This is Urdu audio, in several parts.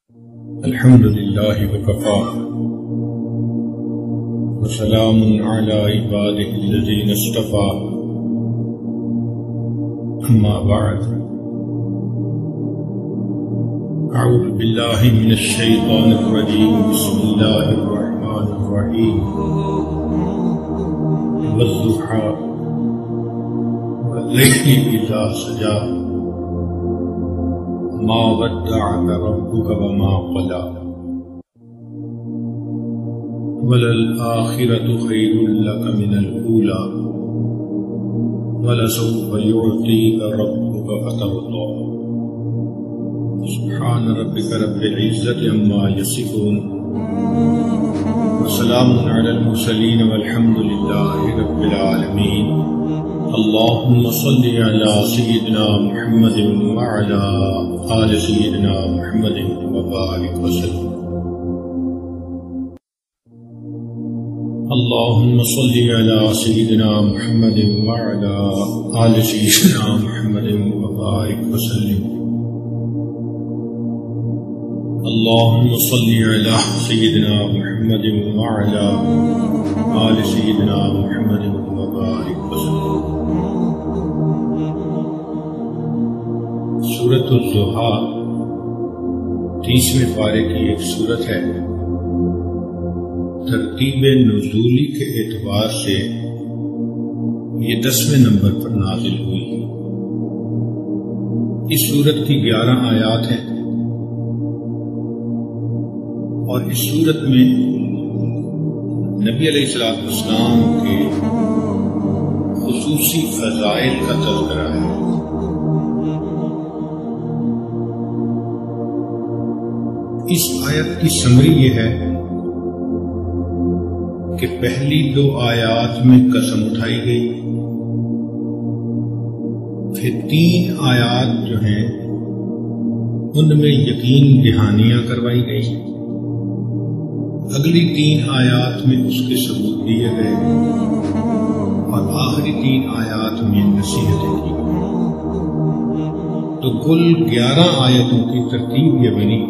الحمد لله وكفى وسلام على عباده الذين اصطفى أما بعد أعوذ بالله من الشيطان الرجيم بسم الله الرحمن الرحيم والضحى والليل إذا سجى ما ودعك ربك وما قلى وللآخرة خير لك من الأولى ولسوف يعطيك ربك فترضى سبحان ربك رب العزة عما يصفون وسلام على المرسلين والحمد لله رب العالمين اللهم صل على سيدنا محمد وعلى آل سيدنا محمد وبارك وسلم اللهم صل على سيدنا محمد وعلى آل سيدنا محمد وبارك وسلم اللهم صل على سيدنا محمد وعلى آل سيدنا محمد وبارك وسلم سورۃ الضحیٰ 30ویں پارے کی ایک سورت ہے۔ ترتیب نزولی کے اعتبار سے یہ 10ویں نمبر پر نازل ہوئی۔ اس سورت کی 11 آیات ہیں اور اس سورت میں نبی علیہ السلام کے خصوصی فضائل کا تذکرہ ہے۔ اس آیت کی سمری یہ ہے کہ پہلی 2 آیات میں قسم اٹھائی گئی، پھر 3 آیات جو ہیں ان میں یقین دہانیاں کروائی گئی، اگلی 3 آیات میں اس کے ثبوت دیے گئے اور آخری 3 آیات میں نصیحتیں کی گئی۔ تو کل 11 آیتوں کی ترتیب یہ بنی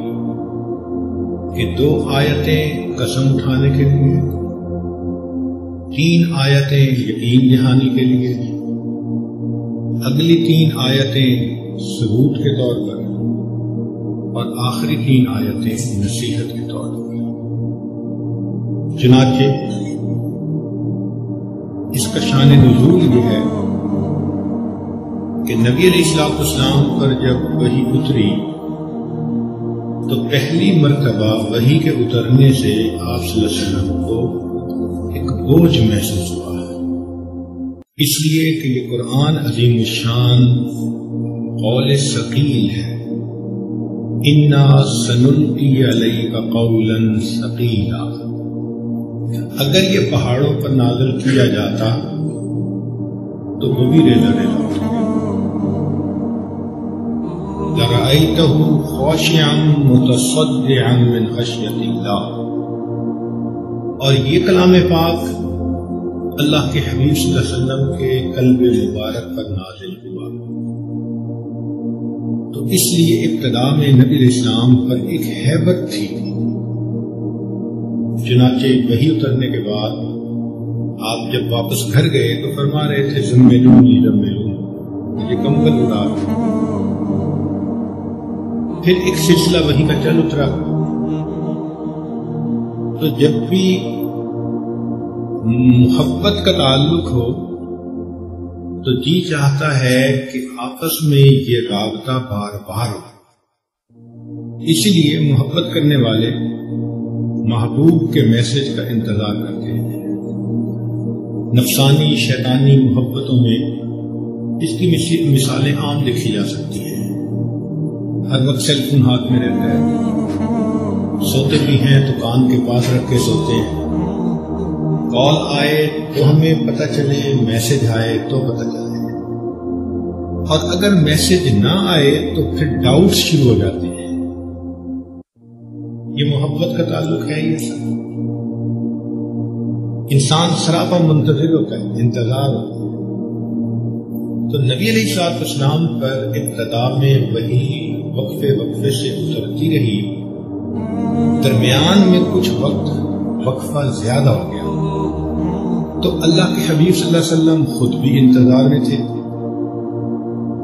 کہ 2 آیتیں قسم اٹھانے کے لیے، 3 آیتیں یقین دہانی کے لیے، اگلی 3 آیتیں ثبوت کے طور پر اور آخری 3 آیتیں نصیحت کے طور پر۔ چنانچہ اس کا شان نزول یہ ہے کہ نبی علیہ السلام پر جب وحی اتری تو پہلی مرتبہ وحی کے اترنے سے آپ صلی اللہ علیہ وسلم کو ایک بوجھ محسوس ہوا ہے، اس لیے کہ یہ قرآن عظیم الشان قول ثقیل ہے۔ انا سنلقی علیک قولا ثقیلا، اگر یہ پہاڑوں پر نازل کیا جاتا تو وہ بھی ریلا ریلا ہوتا، لرأیتہ خاشعا متصدعا من خشیۃ اللہ، اور یہ کلام پاک اللہ کے حبیب صلی اللہ علیہ وسلم کے قلب مبارک پر نازل ہوا، تو اس لیے ابتدا میں نبی علیہ السلام پر ایک ہیبت تھی۔ چنانچہ وحی اترنے کے بعد آپ جب واپس گھر گئے تو فرما رہے تھے زملونی زملونی، مجھے کمبل اڑا۔ پھر ایک سلسلہ وحی کا چل اترا، تو جب بھی محبت کا تعلق ہو تو جی چاہتا ہے کہ آپس میں یہ رابطہ بار بار ہو، اسی لیے محبت کرنے والے محبوب کے میسج کا انتظار کرتے ہیں۔ نفسانی شیطانی محبتوں میں اس کی مثالیں عام دیکھی جا سکتی ہیں۔ ہر وقت سیل فون ہاتھ میں رہتا ہے، سوتے بھی ہیں تو کان کے پاس رکھ کے سوتے ہیں، کال آئے تو ہمیں پتہ چلے، میسج آئے تو پتہ چلے، اور اگر میسج نہ آئے تو پھر ڈاؤٹ شروع ہو جاتے ہیں۔ یہ محبت کا تعلق ہے، یہ سب انسان سراپا منتظر ہوتا ہے، انتظار ہوتا ہے۔ تو نبی علیہ السلام پر ابتدا میں وحی وقفے سے اترتی رہی درمیان میں کچھ وقت وقفہ زیادہ ہو گیا تو اللہ کے حبیب صلی اللہ علیہ وسلم خود بھی انتظار میں تھے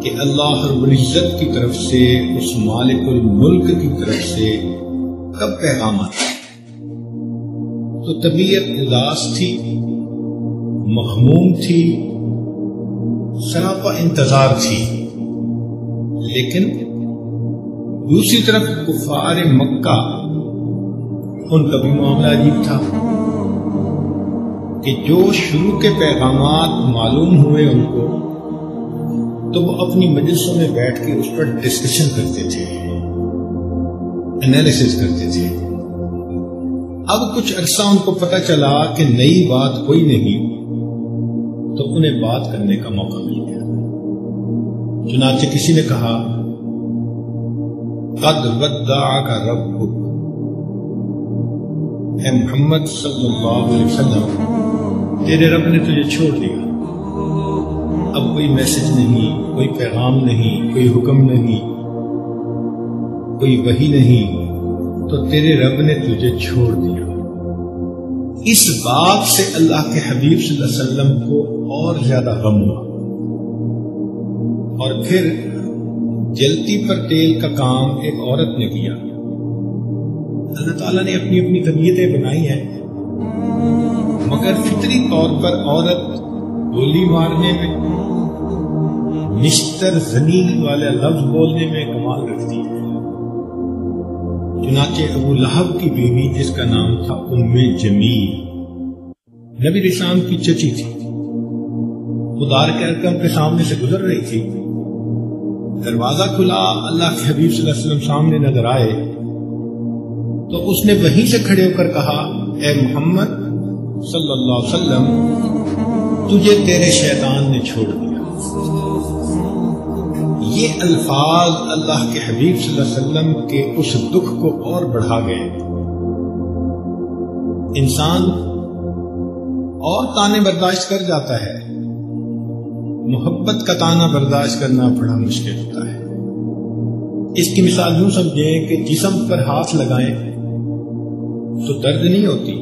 کہ اللہ رب العزت کی طرف سے اس مالک الملک کی طرف سے کب پیغام آتا. تو طبیعت اداس تھی، مغموم تھی، سراپا انتظار تھی. لیکن دوسری طرف کفار مکہ، ان کا بھی معاملہ عجیب تھا کہ جو شروع کے پیغامات معلوم ہوئے ان کو تو وہ اپنی مجلسوں میں بیٹھ کے اس پر ڈسکشن کرتے تھے، انالیسس کرتے تھے. اب کچھ عرصہ ان کو پتہ چلا کہ نئی بات کوئی نہیں، تو انہیں بات کرنے کا موقع مل گیا. چنانچہ کسی نے کہا قد ودعک ربک، اے محمد صلی اللہ علیہ وسلم تیرے رب نے تجھے چھوڑ دیا. اب کوئی میسج نہیں، کوئی پیغام نہیں، کوئی حکم نہیں، کوئی وحی نہیں، تو تیرے رب نے تجھے چھوڑ دیا. اس بات سے اللہ کے حبیب صلی اللہ علیہ وسلم کو اور زیادہ غم ہوا. اور پھر جلتی پر تیل کا کام ایک عورت نے کیا. اللہ تعالیٰ نے اپنی اپنی طبیعتیں بنائی ہیں، مگر فطری طور پر عورت گولی مارنے میں، نشتر زنی والا لفظ بولنے میں کمال رکھتی ہے. چنانچہ ابو لہب کی بیوی جس کا نام تھا ام جمیل، نبی علیہ السلام کی چچی تھی، خدار کے ارکم کے سامنے سے گزر رہی تھی. دروازہ کھلا، اللہ کے حبیب صلی اللہ علیہ وسلم سامنے نظر آئے تو اس نے وہیں سے کھڑے ہو کر کہا اے محمد صلی اللہ علیہ وسلم تجھے تیرے شیطان نے چھوڑ دیا. یہ الفاظ اللہ کے حبیب صلی اللہ علیہ وسلم کے اس دکھ کو اور بڑھا گئے. انسان اور تانے برداشت کر جاتا ہے، محبت کا تانا برداشت کرنا بڑا مشکل ہوتا ہے. اس کی مثال یوں سمجھیں کہ جسم پر ہاتھ لگائیں تو درد نہیں ہوتی،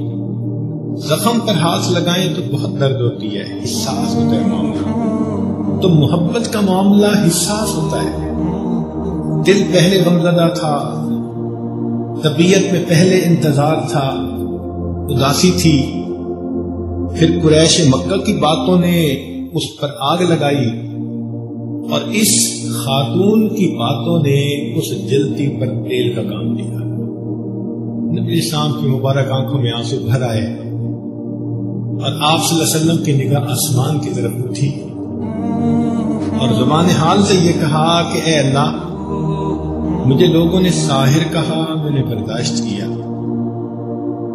زخم پر ہاتھ لگائیں تو بہت درد ہوتی ہے، حساس ہوتا ہے معاملہ. تو محبت کا معاملہ حساس ہوتا ہے. دل پہلے غمزدہ تھا، طبیعت میں پہلے انتظار تھا، اداسی تھی، پھر قریش مکہ کی باتوں نے اس پر آگ لگائی اور اس خاتون کی باتوں نے اس جلتی پر تیل کا کام دیا. نبی اسلام کی مبارک آنکھوں میں آنسو بھر آئے اور آپ صلی اللہ علیہ وسلم کی نگاہ آسمان کی طرف اٹھی اور زبان حال سے یہ کہا کہ اے اللہ، مجھے لوگوں نے ساحر کہا، میں نے برداشت کیا.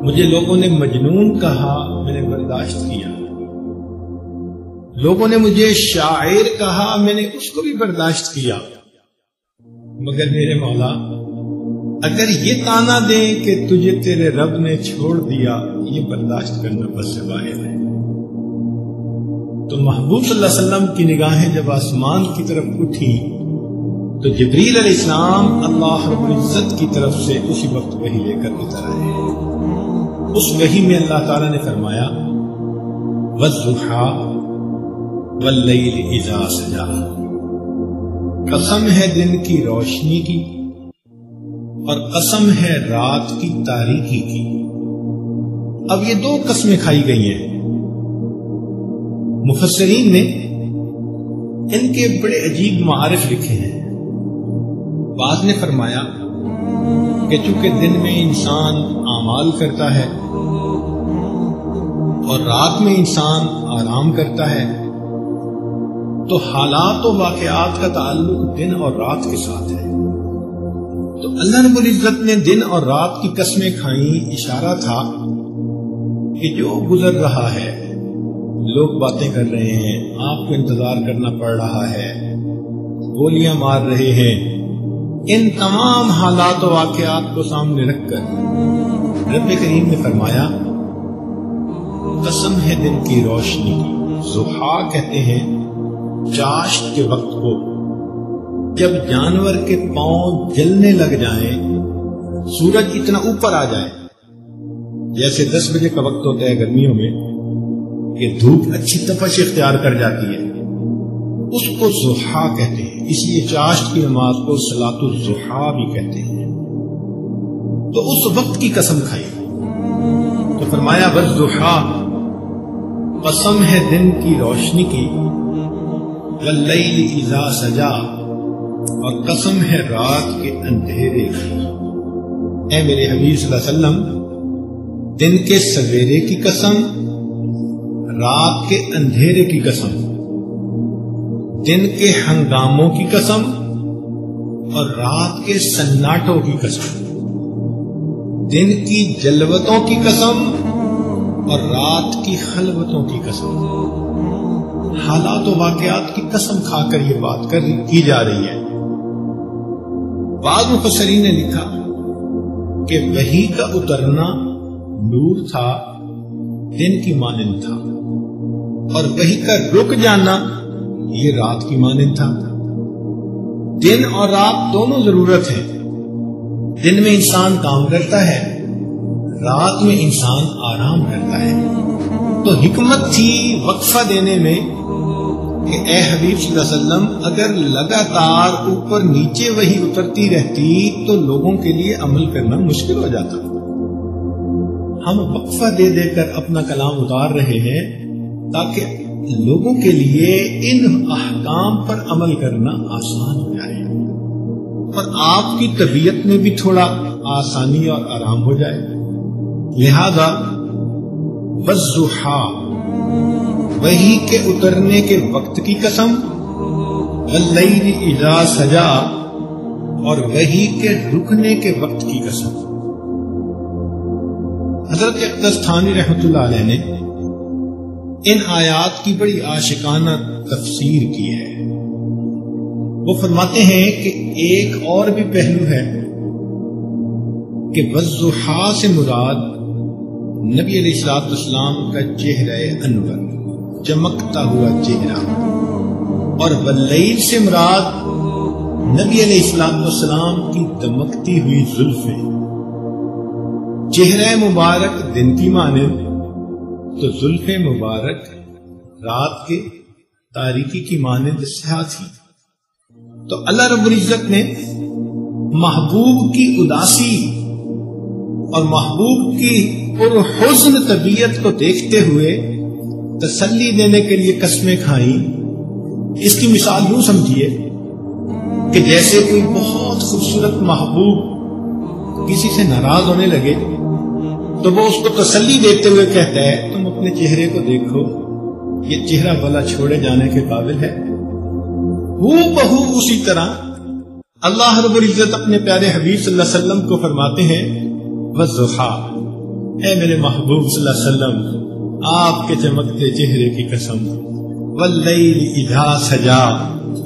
مجھے لوگوں نے مجنون کہا، میں نے برداشت کیا. لوگوں نے مجھے شاعر کہا، میں نے اس کو بھی برداشت کیا. مگر میرے مولا، اگر یہ تانا دیں کہ تجھے تیرے رب نے چھوڑ دیا، یہ برداشت کرنا بس سے باہر ہے. تو محبوب صلی اللہ علیہ وسلم کی نگاہیں جب آسمان کی طرف اٹھی تو جبریل علیہ السلام اللہ رب العزت کی طرف سے اسی وقت وحی لے کر اتر آئے. اس وحی میں اللہ تعالیٰ نے فرمایا وَالضُّحَىٰ وَاللَّيْلِ إِذَا سَجَىٰ، قسم ہے دن کی روشنی کی اور قسم ہے رات کی تاریکی کی. اب یہ دو قسمیں کھائی گئی ہیں. مفسرین نے ان کے بڑے عجیب معارف لکھے ہیں. بعض نے فرمایا کہ چونکہ دن میں انسان اعمال کرتا ہے اور رات میں انسان آرام کرتا ہے، تو حالات و واقعات کا تعلق دن اور رات کے ساتھ ہے. تو اللہ رب العزت نے دن اور رات کی قسمیں کھائیں، اشارہ تھا کہ جو گزر رہا ہے، لوگ باتیں کر رہے ہیں، آپ کو انتظار کرنا پڑ رہا ہے، گولیاں مار رہے ہیں، ان تمام حالات و واقعات کو سامنے رکھ کر رب کریم نے فرمایا قسم ہے دن کی روشنی کی. ضحیٰ کہتے ہیں چاشت کے وقت کو، جب جانور کے پاؤں جلنے لگ جائیں، سورج اتنا اوپر آ جائے، جیسے 10 بجے کا وقت ہوتا ہے گرمیوں میں کہ دھوپ اچھی تپش اختیار کر جاتی ہے، اس کو ضحیٰ کہتے ہیں، اس لیے چاشت کی نماز کو صلاۃ الضحیٰ بھی کہتے ہیں۔ تو اس وقت کی قسم کھائی تو فرمایا والضحیٰ، قسم ہے دن کی روشنی کی، واللیل اذا سجا، اور قسم ہے رات کے اندھیرے کی۔ اے میرے حبیب صلی اللہ علیہ وسلم، دن کے سویرے کی قسم، رات کے اندھیرے کی قسم، دن کے ہنگاموں کی قسم اور رات کے سناٹوں کی قسم، دن کی جلوتوں کی قسم اور رات کی خلوتوں کی قسم۔ حالات و واقعات کی قسم کھا کر یہ بات کی جا رہی ہے۔ بعض مفسرین نے لکھا کہ وحی کا اترنا نور تھا، دن کی مانند تھا، اور وحی کا رک جانا یہ رات کی مانند تھا۔ دن اور رات دونوں ضرورت ہیں، دن میں انسان کام کرتا ہے، رات میں انسان آرام کرتا ہے۔ تو حکمت تھی وقفہ دینے میں کہ اے حبیب صلی اللہ علیہ وسلم، اگر لگاتار اوپر نیچے وہی اترتی رہتی تو لوگوں کے لیے عمل کرنا مشکل ہو جاتا۔ ہم وقفہ دے دے کر اپنا کلام اتار رہے ہیں تاکہ لوگوں کے لیے ان احکام پر عمل کرنا آسان ہو جائے اور آپ کی طبیعت میں بھی تھوڑا آسانی اور آرام ہو جائے۔ لہذا والضحیٰ، وحی کے اترنے کے وقت کی قسم، واللیل اذا سجا، اور وحی کے رکنے کے وقت کی قسم۔ حضرت اقدس تھانوی رحمۃ اللہ علیہ نے ان آیات کی بڑی عاشقانہ تفسیر کی ہے۔ وہ فرماتے ہیں کہ ایک اور بھی پہلو ہے کہ والضحیٰ سے مراد نبی علیہ الصلوۃ والسلام کا چہرہ انور، چمکتا ہوا چہرہ، اور واللیل سے مراد نبی علیہ الصلوۃ والسلام کی دمکتی ہوئی زلفیں۔ چہرہ مبارک دن کی مانند تو زلف مبارک رات کے تاریکی کی مانند سیاہ تھی۔ تو اللہ رب العزت نے محبوب کی اداسی اور محبوب کی پرحزن طبیعت کو دیکھتے ہوئے تسلی دینے کے لیے قسمیں کھائیں۔ اس کی مثال یوں سمجھیے کہ جیسے کوئی بہت خوبصورت محبوب کسی سے ناراض ہونے لگے تو وہ اس کو تسلی دیتے ہوئے کہتا ہے تم اپنے چہرے کو دیکھو، یہ چہرہ بھلا چھوڑے جانے کے قابل ہے۔ بہو اسی طرح اللہ رب العزت اپنے پیارے حبیب صلی اللہ علیہ وسلم کو فرماتے ہیں والضحیٰ، اے میرے محبوب صلی اللہ علیہ وسلم، آپ کے چمکتے چہرے کی قسم، واللیل اذا سجا،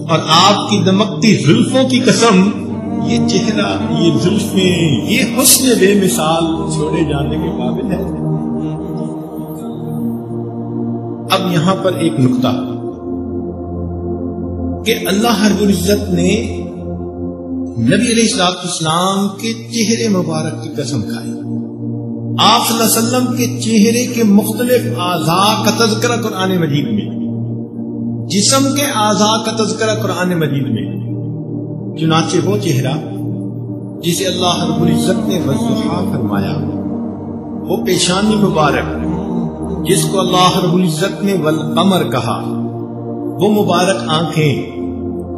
اور آپ کی دمکتی زلفوں کی قسم، یہ چہرہ، یہ زلفیں، یہ حسن بے مثال چھوڑے جانے کے قابل ہے۔ اب یہاں پر ایک نقطہ کہ اللہ رب العزت نے نبی علیہ الصلوۃ والسلام کے چہرے مبارک کی قسم کھائی۔ آپ صلی اللہ علیہ وسلم کے چہرے کے مختلف اعضاء کا تذکرہ قرآن مجید میں، جسم کے اعضاء کا تذکرہ قرآن مجید میں، چنانچہ وہ چہرہ جسے اللہ رب العزت نے والضحیٰ فرمایا، وہ پیشانی مبارک جس کو اللہ رب العزت نے والقمر کہا، وہ مبارک آنکھیں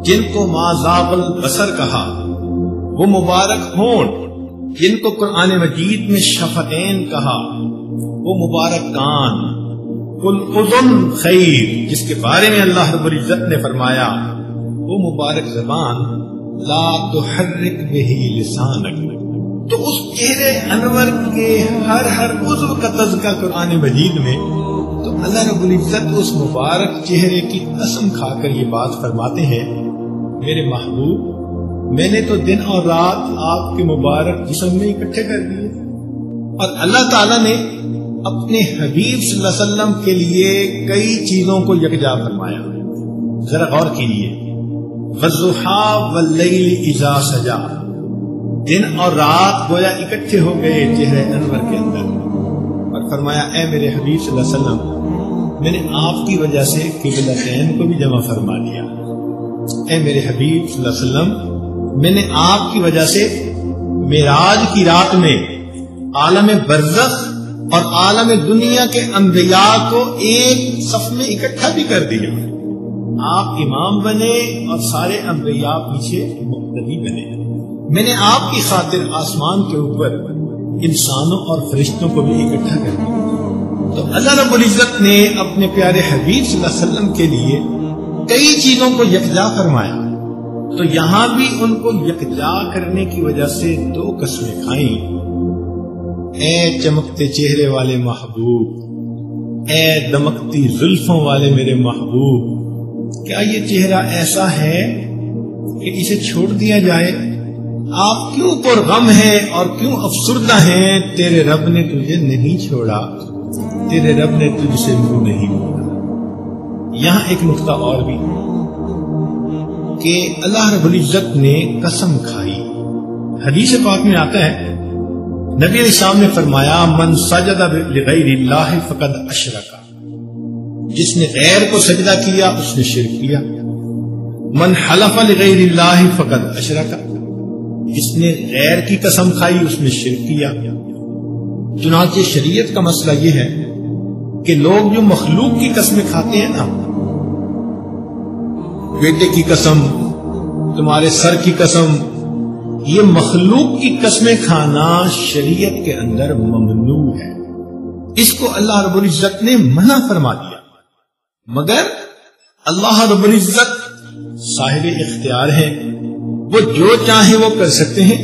جن کو ما زاغ البصر کہا، وہ مبارک ہونٹ جن کو قرآن مجید میں شفتین کہا، وہ مبارک کان کل اذن خیر جس کے بارے میں اللہ رب العزت نے فرمایا، وہ مبارک زبان لا تحرک بہ لسانک۔ تو اس چہرے انور کے ہر عضو کا تذکرہ قرآن مجید میں، تو اللہ رب العزت اس مبارک چہرے کی قسم کھا کر یہ بات فرماتے ہیں میرے محبوب، میں نے تو دن اور رات آپ کے مبارک جسم میں اکٹھے کر دیے۔ اور اللہ تعالیٰ نے اپنے حبیب صلی اللہ علیہ وسلم کے لیے کئی چیزوں کو یکجا فرمایا۔ ذرا غور کیجیے، والضحیٰ واللیل اذا سجا، دن اور رات گویا اکٹھے ہو گئے چہرے انور کے اندر، اور فرمایا اے میرے حبیب صلی اللہ علیہ وسلم، میں نے آپ کی وجہ سے قبلتین کو بھی جمع فرما لیا۔ اے میرے حبیب صلی اللہ علیہ وسلم، میں نے آپ کی وجہ سے معراج کی رات میں عالم برزخ اور عالم دنیا کے انبیاء کو ایک صف میں اکٹھا بھی کر دیا۔ آپ امام بنے اور سارے انبیاء پیچھے مقتدی بنے۔ میں نے آپ کی خاطر آسمان کے اوپر انسانوں اور فرشتوں کو بھی اکٹھا کر دیا۔ تو اللہ رب العزت نے اپنے پیارے حبیب صلی اللہ علیہ وسلم کے لیے کئی چیزوں کو یکجا فرمایا، تو یہاں بھی ان کو یکجا کرنے کی وجہ سے دو قسمیں کھائیں۔ اے چمکتے چہرے والے محبوب، اے دمکتی زلفوں والے میرے محبوب، کیا یہ چہرہ ایسا ہے کہ اسے چھوڑ دیا جائے؟ آپ کیوں پرغم ہیں اور کیوں افسردہ ہیں؟ تیرے رب نے تجھے نہیں چھوڑا، تیرے رب نے تجھ سے منہ نہیں موڑا۔ یہاں ایک نقطہ اور بھی کہ اللہ رب العزت نے قسم کھائی۔ حدیث پاک میں آتا ہے، نبی علیہ السلام نے فرمایا من سجد لغیر اللہ فقد اشرک، جس نے غیر کو سجدہ کیا اس نے شرک کیا۔ من حلف لغیر اللہ فقد اشرک، جس نے غیر کی قسم کھائی اس نے شرک کیا۔ چنانچہ شریعت کا مسئلہ یہ ہے کہ لوگ جو مخلوق کی قسمیں کھاتے ہیں نا، بیٹے کی قسم، تمہارے سر کی قسم، یہ مخلوق کی قسمیں کھانا شریعت کے اندر ممنوع ہے۔ اس کو اللہ رب العزت نے منع فرما دیا، مگر اللہ رب العزت صاحب اختیار ہے، وہ جو چاہیں وہ کر سکتے ہیں۔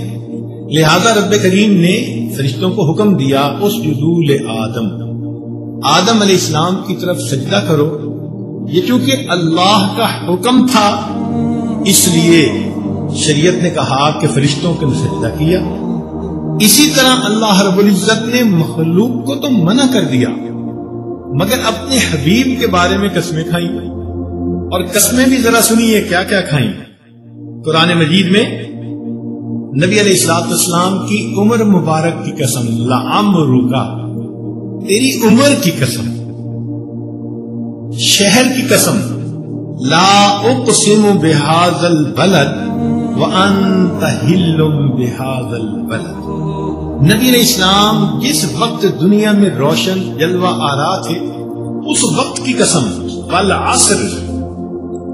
لہذا رب کریم نے فرشتوں کو حکم دیا اسجدوا لآدم، آدم علیہ السلام کی طرف سجدہ کرو۔ یہ چونکہ اللہ کا حکم تھا اس لیے شریعت نے کہا کہ فرشتوں کے سجدہ کیا۔ اسی طرح اللہ رب العزت نے مخلوق کو تو منع کر دیا، مگر اپنے حبیب کے بارے میں قسمیں کھائیں، اور قسمیں بھی ذرا سنیے کیا کیا کھائیں۔ قرآن مجید میں نبی علیہ السلام کی عمر مبارک کی قسم، لعمرک، تیری عمر کی قسم، شہر کی قسم، لا اقسم بہذا البلد وانت حل بہذا البلد۔ نبی علیہ السلام جس وقت دنیا میں روشن جلوہ آرا تھے اس وقت کی قسم، والعصر،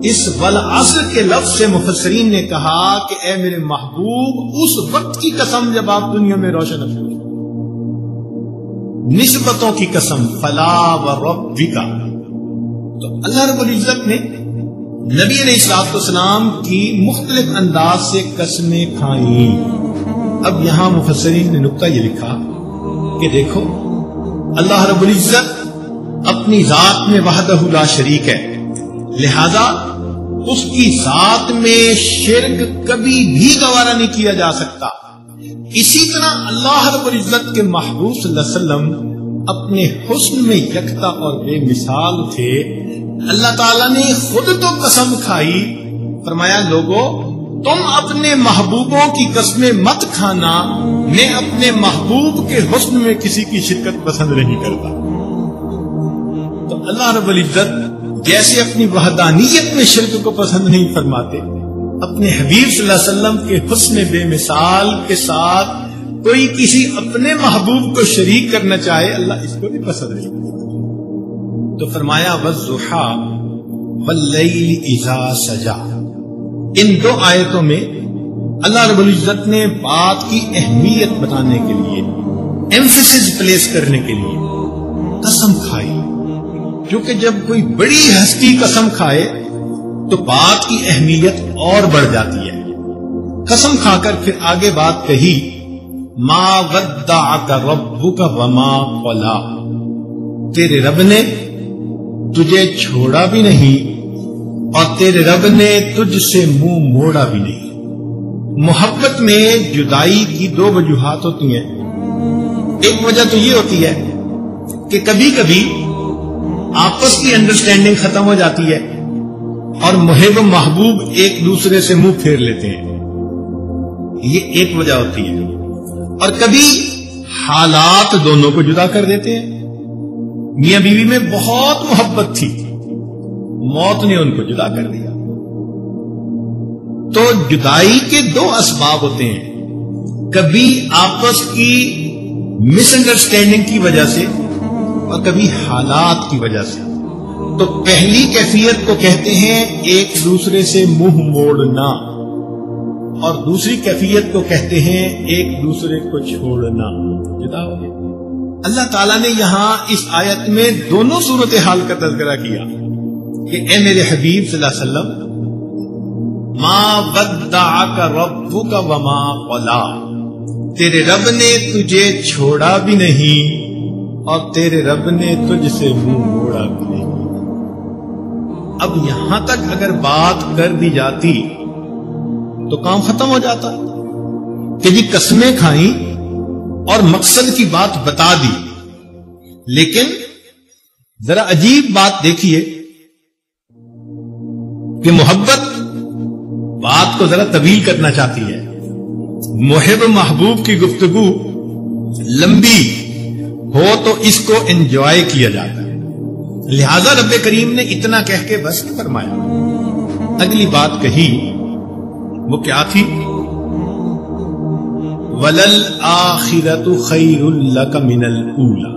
اس والعصر کے لفظ سے مفسرین نے کہا کہ اے میرے محبوب اس وقت کی قسم جب آپ دنیا میں روشن تھے۔ نسبتوں کی قسم، فلا وربک۔ تو اللہ رب العزت نے نبی علیہ السلام کی مختلف انداز سے قسمیں کھائیں۔ اب یہاں مفسرین نے نقطہ یہ لکھا کہ دیکھو اللہ رب العزت اپنی ذات میں وحدہ لا شریک ہے، لہذا اس کی ذات میں شرک کبھی بھی گوارا نہیں کیا جا سکتا۔ اسی طرح اللہ رب العزت کے محبوب صلی اللہ علیہ وسلم اپنے حسن میں یکتا اور بے مثال تھے۔ اللہ تعالیٰ نے خود تو قسم کھائی، فرمایا لوگو تم اپنے محبوبوں کی قسمیں مت کھانا، میں اپنے محبوب کے حسن میں کسی کی شرکت پسند نہیں کرتا۔ تو اللہ رب العزت جیسے اپنی وحدانیت میں شرک کو پسند نہیں فرماتے، اپنے حبیب صلی اللہ علیہ وسلم کے حسن بے مثال کے ساتھ کوئی کسی اپنے محبوب کو شریک کرنا چاہے اللہ اس کو بھی پسند نہیں کرتا۔ تو فرمایا والضحی واللیل اذا سجا۔ ان دو آیتوں میں اللہ رب العزت نے بات کی اہمیت بتانے کے لیے، ایمفیسس پلیس کرنے کے لیے قسم کھائی، کیونکہ جب کوئی بڑی ہستی قسم کھائے تو بات کی اہمیت اور بڑھ جاتی ہے۔ قسم کھا کر پھر آگے بات کہی، ما ودعک ربک وما قلی، تیرے رب نے تجھے چھوڑا بھی نہیں اور تیرے رب نے تجھ سے منہ موڑا بھی نہیں۔ محبت میں جدائی کی دو وجوہات ہوتی ہیں۔ ایک وجہ تو یہ ہوتی ہے کہ کبھی کبھی آپس کی انڈرسٹینڈنگ ختم ہو جاتی ہے اور محب و محبوب ایک دوسرے سے منہ پھیر لیتے ہیں۔ یہ ایک وجہ ہوتی ہے. اور کبھی حالات دونوں کو جدا کر دیتے ہیں. میاں بیوی میں بہت محبت تھی، موت نے ان کو جدا کر دیا. تو جدائی کے دو اسباب ہوتے ہیں، کبھی آپس کی مس انڈرسٹینڈنگ کی وجہ سے اور کبھی حالات کی وجہ سے. تو پہلی کیفیت کو کہتے ہیں ایک دوسرے سے منہ موڑنا، اور دوسری کیفیت کو کہتے ہیں ایک دوسرے کو چھوڑنا، جدا ہو گئے. اللہ تعالیٰ نے یہاں اس آیت میں دونوں صورتحال کا تذکرہ کیا کہ اے میرے حبیب صلی اللہ علیہ وسلم، ما ودعک ربک وما قلی، تیرے رب نے تجھے چھوڑا بھی نہیں اور تیرے رب نے تجھ سے منہ موڑا بھی نہیں. اب یہاں تک اگر بات کر دی جاتی تو کام ختم ہو جاتا کہ جی قسمیں کھائیں اور مقصد کی بات بتا دی. لیکن ذرا عجیب بات دیکھیے کہ محبت بات کو ذرا طویل کرنا چاہتی ہے. محب محبوب کی گفتگو لمبی ہو تو اس کو انجوائے کیا جاتا ہے، لہذا رب کریم نے اتنا کہہ کے بس فرمایا. اگلی بات کہی وہ کیا تھی؟ وَلَلْآخِرَةُ خَيْرٌ لَكَ مِنَ الْأُولَى،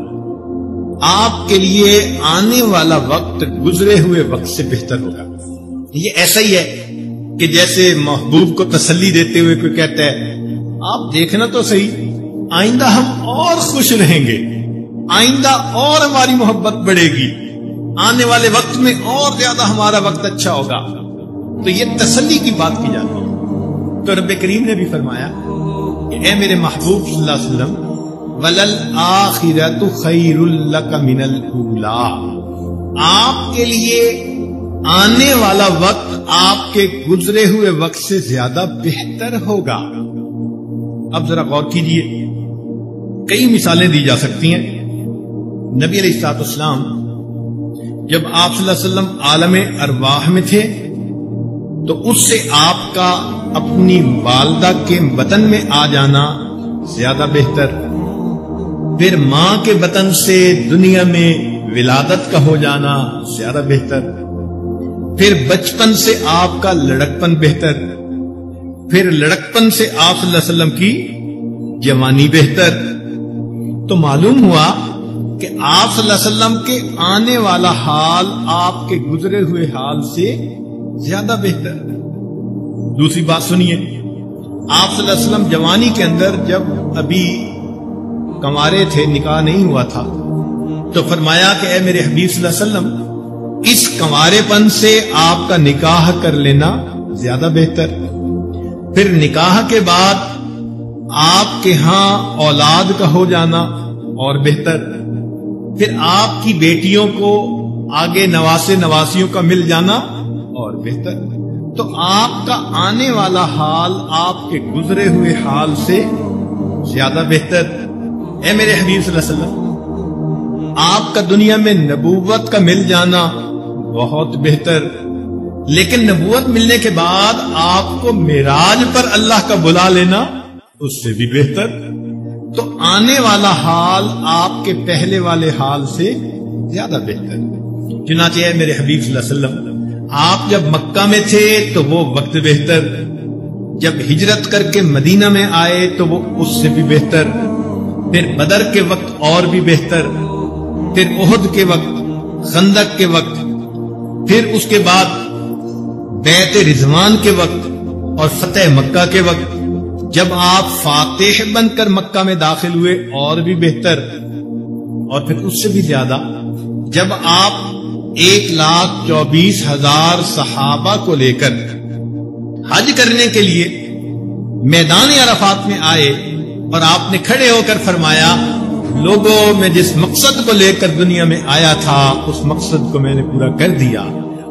آپ کے لیے آنے والا وقت گزرے ہوئے وقت سے بہتر ہوگا. یہ ایسا ہی ہے کہ جیسے محبوب کو تسلی دیتے ہوئے کوئی کہتا ہے آپ دیکھنا تو صحیح، آئندہ ہم اور خوش رہیں گے، آئندہ اور ہماری محبت بڑھے گی، آنے والے وقت میں اور زیادہ ہمارا وقت اچھا ہوگا. تو یہ تسلی کی بات کی جاتی ہے. تو رب کریم نے بھی فرمایا کہ اے میرے محبوب صلی اللہ علیہ وسلم، وَلَلْآخِرَةُ خَيْرٌ لَكَ مِنَ الْأُولَى، آپ کے لیے آنے والا وقت آپ کے گزرے ہوئے وقت سے زیادہ بہتر ہوگا. اب ذرا غور کیجئے، کئی مثالیں دی جا سکتی ہیں. نبی علیہ الصلوۃ والسلام جب آپ صلی اللہ علیہ وسلم عالم ارواح میں تھے تو اس سے آپ کا اپنی والدہ کے بطن میں آ جانا زیادہ بہتر، پھر ماں کے بطن سے دنیا میں ولادت کا ہو جانا زیادہ بہتر، پھر بچپن سے آپ کا لڑکپن بہتر، پھر لڑکپن سے آپ صلی اللہ علیہ وسلم کی جوانی بہتر. تو معلوم ہوا کہ آپ صلی اللہ علیہ وسلم کے آنے والا حال آپ کے گزرے ہوئے حال سے زیادہ بہتر. دوسری بات سنیے، آپ صلی اللہ علیہ وسلم جوانی کے اندر جب ابھی کنوارے تھے، نکاح نہیں ہوا تھا، تو فرمایا کہ اے میرے حبیب صلی اللہ علیہ وسلم، اس کنوارے پن سے آپ کا نکاح کر لینا زیادہ بہتر. پھر نکاح کے بعد آپ کے ہاں اولاد کا ہو جانا اور بہتر، پھر آپ کی بیٹیوں کو آگے نواسے نواسیوں کا مل جانا اور بہتر. تو آپ کا آنے والا حال آپ کے گزرے ہوئے حال سے زیادہ بہتر. اے میرے حبیب صلی اللہ علیہ وسلم، آپ کا دنیا میں نبوت کا مل جانا بہت بہتر، لیکن نبوت ملنے کے بعد آپ کو معراج پر اللہ کا بلا لینا اس سے بھی بہتر. تو آنے والا حال آپ کے پہلے والے حال سے زیادہ بہتر. چنانچہ اے میرے حبیب صلی اللہ علیہ وسلم، آپ جب مکہ میں تھے تو وہ وقت بہتر، جب ہجرت کر کے مدینہ میں آئے تو وہ اس سے بھی بہتر، پھر بدر کے وقت اور بھی بہتر، پھر احد کے وقت، خندق کے وقت، پھر اس کے بعد بیعت رضوان کے وقت اور فتح مکہ کے وقت، جب آپ فاتح بن کر مکہ میں داخل ہوئے اور بھی بہتر، اور پھر اس سے بھی زیادہ جب آپ 1,24,000 صحابہ کو لے کر حج کرنے کے لیے میدان عرفات میں آئے اور آپ نے کھڑے ہو کر فرمایا، لوگوں میں جس مقصد کو لے کر دنیا میں آیا تھا اس مقصد کو میں نے پورا کر دیا.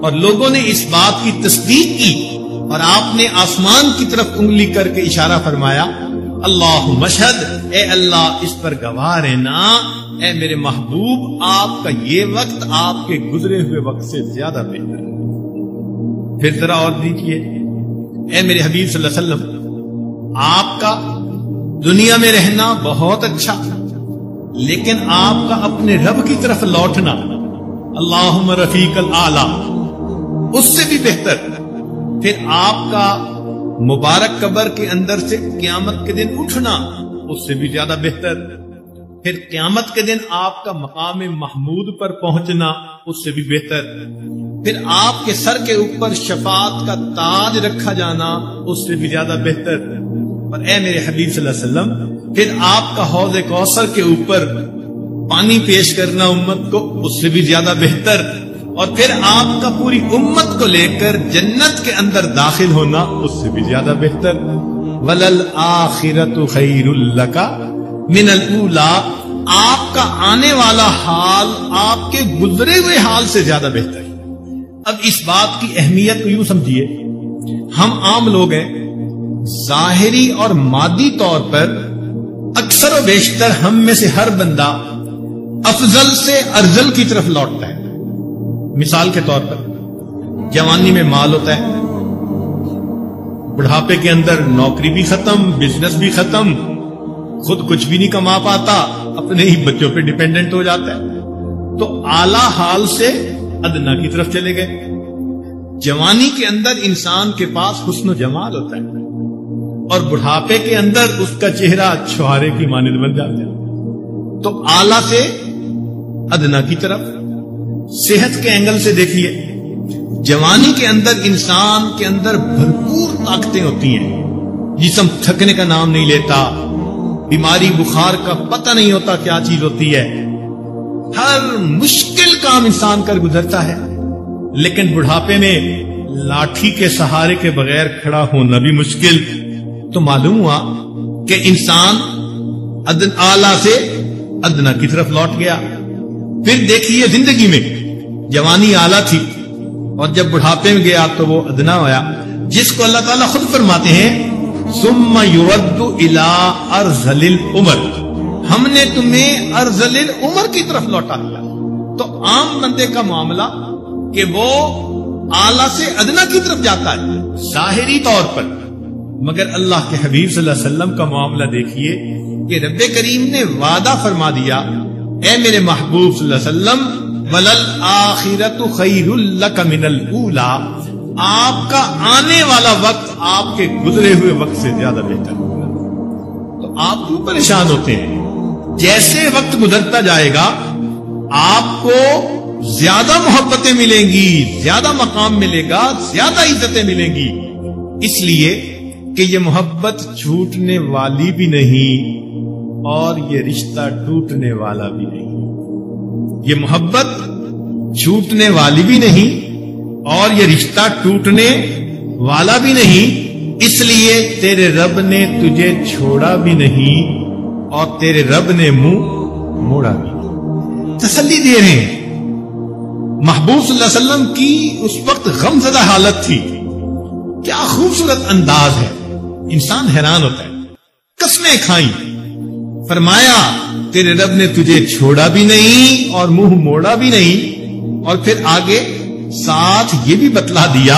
اور لوگوں نے اس بات کی تصدیق کی اور آپ نے آسمان کی طرف انگلی کر کے اشارہ فرمایا، اللہ مشہد، اے اللہ اس پر گواہ رہنا، اے میرے محبوب آپ کا یہ وقت آپ کے گزرے ہوئے وقت سے زیادہ بہتر ہے. پھر ذرا اور دیکھیے، اے میرے حبیب صلی اللہ علیہ وسلم، آپ کا دنیا میں رہنا بہت اچھا، لیکن آپ کا اپنے رب کی طرف لوٹنا، اللہم رفیق الاعلی، اس سے بھی بہتر۔ پھر آپ کا مبارک قبر کے اندر سے قیامت کے دن اٹھنا، اس سے بھی زیادہ بہتر۔ پھر قیامت کے دن آپ کا مقام محمود پر پہنچنا، اس سے بھی بہتر۔ پھر آپ کے سر کے اوپر شفاعت کا تاج رکھا جانا، اس سے بھی زیادہ بہتر۔ اور اے میرے حبیب صلی اللہ علیہ وسلم، پھر آپ کا حوض کوثر کے اوپر پانی پیش کرنا امت کو، اس سے بھی زیادہ بہتر۔ اور پھر آپ کا پوری امت کو لے کر جنت کے اندر داخل ہونا، اس سے بھی زیادہ بہتر۔ وَلَلْآخِرَةُ خَيْرٌ لَكَ مِنَ الْأُولَىٰ، آپ کا آنے والا حال آپ کے گزرے ہوئے حال سے زیادہ بہتر۔ اب اس بات کی اہمیت کو یوں سمجھیے، ہم عام لوگ ہیں، ظاہری اور مادی طور پر اکثر و بیشتر ہم میں سے ہر بندہ افضل سے ارذل کی طرف لوٹتا ہے۔ مثال کے طور پر جوانی میں مال ہوتا ہے، بڑھاپے کے اندر نوکری بھی ختم، بزنس بھی ختم، خود کچھ بھی نہیں کما پاتا، اپنے ہی بچوں پہ ڈیپینڈنٹ ہو جاتا ہے، تو اعلی حال سے ادنا کی طرف چلے گئے۔ جوانی کے اندر انسان کے پاس حسن و جمال ہوتا ہے، اور بڑھاپے کے اندر اس کا چہرہ چھوارے کی مانند بن جاتا ہے، تو اعلی سے ادنا کی طرف۔ صحت کے اینگل سے دیکھیے، جوانی کے اندر انسان کے اندر بھرپور طاقتیں ہوتی ہیں، جسم تھکنے کا نام نہیں لیتا، بیماری بخار کا پتہ نہیں ہوتا کیا چیز ہوتی ہے، ہر مشکل کام انسان کر گزرتا ہے۔ لیکن بڑھاپے میں لاٹھی کے سہارے کے بغیر کھڑا ہونا بھی مشکل، تو معلوم ہوا کہ انسان اعلیٰ سے ادنا کی طرف لوٹ گیا۔ پھر دیکھیے زندگی میں جوانی اعلیٰ تھی، اور جب بڑھاپے میں گیا تو وہ ادنا ہوا، جس کو اللہ تعالیٰ خود فرماتے ہیں ثم يرد الى ارذل العمر، ہم نے تمہیں ارذل العمر کی طرف لوٹا دیا۔ تو عام بندے کا معاملہ کہ وہ اعلیٰ سے ادنا کی طرف جاتا ہے ظاہری طور پر، مگر اللہ کے حبیب صلی اللہ علیہ وسلم کا معاملہ دیکھیے کہ رب کریم نے وعدہ فرما دیا، اے میرے محبوب صلی اللہ علیہ وسلم، وَلَلْآخِرَةُ خَيْرٌ لَكَ مِنَ الْأُولَىٰ، آپ کا آنے والا وقت آپ کے گزرے ہوئے وقت سے زیادہ بہتر ہوگا۔ تو آپ کیوں پریشان ہوتے ہیں؟ جیسے وقت گزرتا جائے گا آپ کو زیادہ محبتیں ملیں گی، زیادہ مقام ملے گا، زیادہ عزتیں ملیں گی، اس لیے کہ یہ محبت چھوٹنے والی بھی نہیں اور یہ رشتہ ٹوٹنے والا بھی نہیں۔ یہ محبت چھوٹنے والی بھی نہیں اور یہ رشتہ ٹوٹنے والا بھی نہیں، اس لیے تیرے رب نے تجھے چھوڑا بھی نہیں اور تیرے رب نے منہ موڑا بھی نہیں۔ تسلی دے رہے ہیں۔ محبوب صلی اللہ علیہ وسلم کی اس وقت غمزدہ حالت تھی، کیا خوبصورت انداز ہے، انسان حیران ہوتا ہے۔ قسمیں کھائیں، فرمایا تیرے رب نے تجھے چھوڑا بھی نہیں اور منہ موڑا بھی نہیں، اور پھر آگے ساتھ یہ بھی بتلا دیا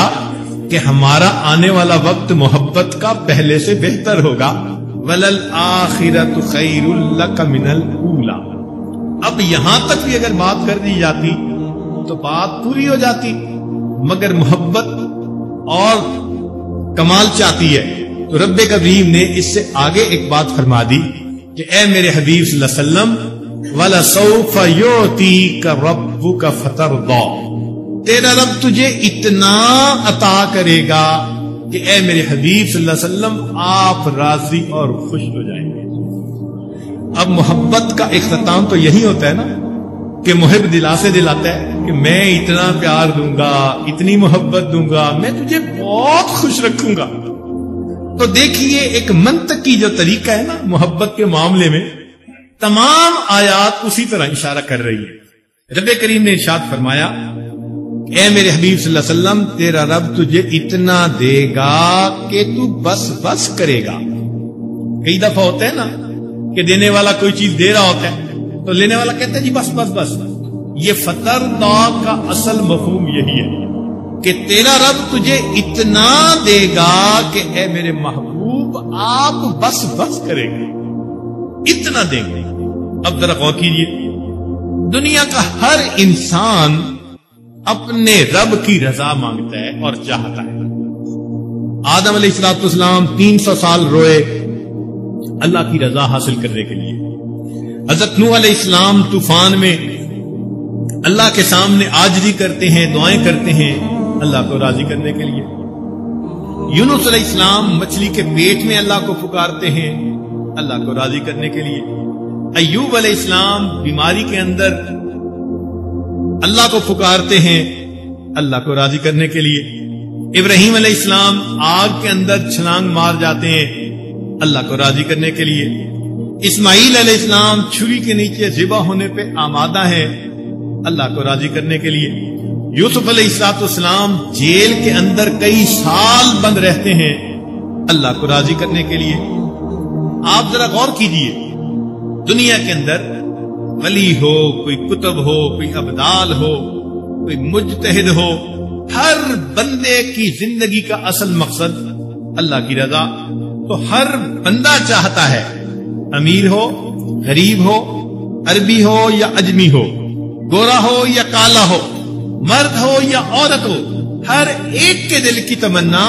کہ ہمارا آنے والا وقت محبت کا پہلے سے بہتر ہوگا۔ وَلَلْآخِرَةُ خَيْرٌ لَكَ مِنَ الْأُولَىٰ۔ اب یہاں تک بھی اگر بات کر دی جاتی تو بات پوری ہو جاتی، مگر محبت اور کمال چاہتی ہے تو رب کریم نے اس سے آگے ایک بات فرما دی کہ اے میرے حبیب صلی اللہ علیہ وسلم، وَلَسَوْفَ يُعْطِيكَ رَبُّكَ فَتَرْضَىٰ، تیرا رب تجھے اتنا عطا کرے گا کہ اے میرے حبیب صلی اللہ علیہ وسلم آپ راضی اور خوش ہو جائیں گے۔ اب محبت کا اختتام تو یہی ہوتا ہے نا کہ محب دلاسے دلاتا ہے کہ میں اتنا پیار دوں گا، اتنی محبت دوں گا، میں تجھے بہت خوش رکھوں گا۔ تو دیکھیے ایک منطق کی جو طریقہ ہے نا محبت کے معاملے میں، تمام آیات اسی طرح اشارہ کر رہی ہے۔ رب کریم نے ارشاد فرمایا اے میرے حبیب صلی اللہ علیہ وسلم، تیرا رب تجھے اتنا دے گا کہ تو بس بس کرے گا۔ کئی دفعہ ہوتا ہے نا کہ دینے والا کوئی چیز دے رہا ہوتا ہے تو لینے والا کہتا ہے جی بس بس بس۔ یہ فترضا کا اصل مفہوم یہی ہے کہ تیرا رب تجھے اتنا دے گا کہ اے میرے محبوب آپ بس بس کریں گے، اتنا دیں گے۔ اب ذرا غور کیجیے، دنیا کا ہر انسان اپنے رب کی رضا مانگتا ہے اور چاہتا ہے۔ آدم علیہ السلام 300 سال روئے اللہ کی رضا حاصل کرنے کے لیے۔ حضرت نوح علیہ السلام طوفان میں اللہ کے سامنے عاجزی کرتے ہیں، دعائیں کرتے ہیں اللہ کو راضی کرنے کے لیے۔ یونس علیہ السلام مچھلی کے پیٹ میں اللہ کو پکارتے ہیں اللہ کو راضی کرنے کے لیے۔ ایوب علیہ السلام بیماری کے اندر اللہ کو پکارتے ہیں اللہ کو راضی کرنے کے لیے۔ ابراہیم علیہ السلام آگ کے اندر چھلانگ مار جاتے ہیں اللہ کو راضی کرنے کے لیے۔ اسماعیل علیہ السلام چھری کے نیچے ذبح ہونے پہ آمادہ ہیں اللہ کو راضی کرنے کے لیے۔ یوسف علیہ السلام جیل کے اندر کئی سال بند رہتے ہیں اللہ کو راضی کرنے کے لیے۔ آپ ذرا غور کیجئے، دنیا کے اندر ولی ہو، کوئی کتب ہو، کوئی ابدال ہو، کوئی مجتہد ہو، ہر بندے کی زندگی کا اصل مقصد اللہ کی رضا۔ تو ہر بندہ چاہتا ہے، امیر ہو، غریب ہو، عربی ہو یا اجمی ہو، گورا ہو یا کالا ہو، مرد ہو یا عورت ہو، ہر ایک کے دل کی تمنا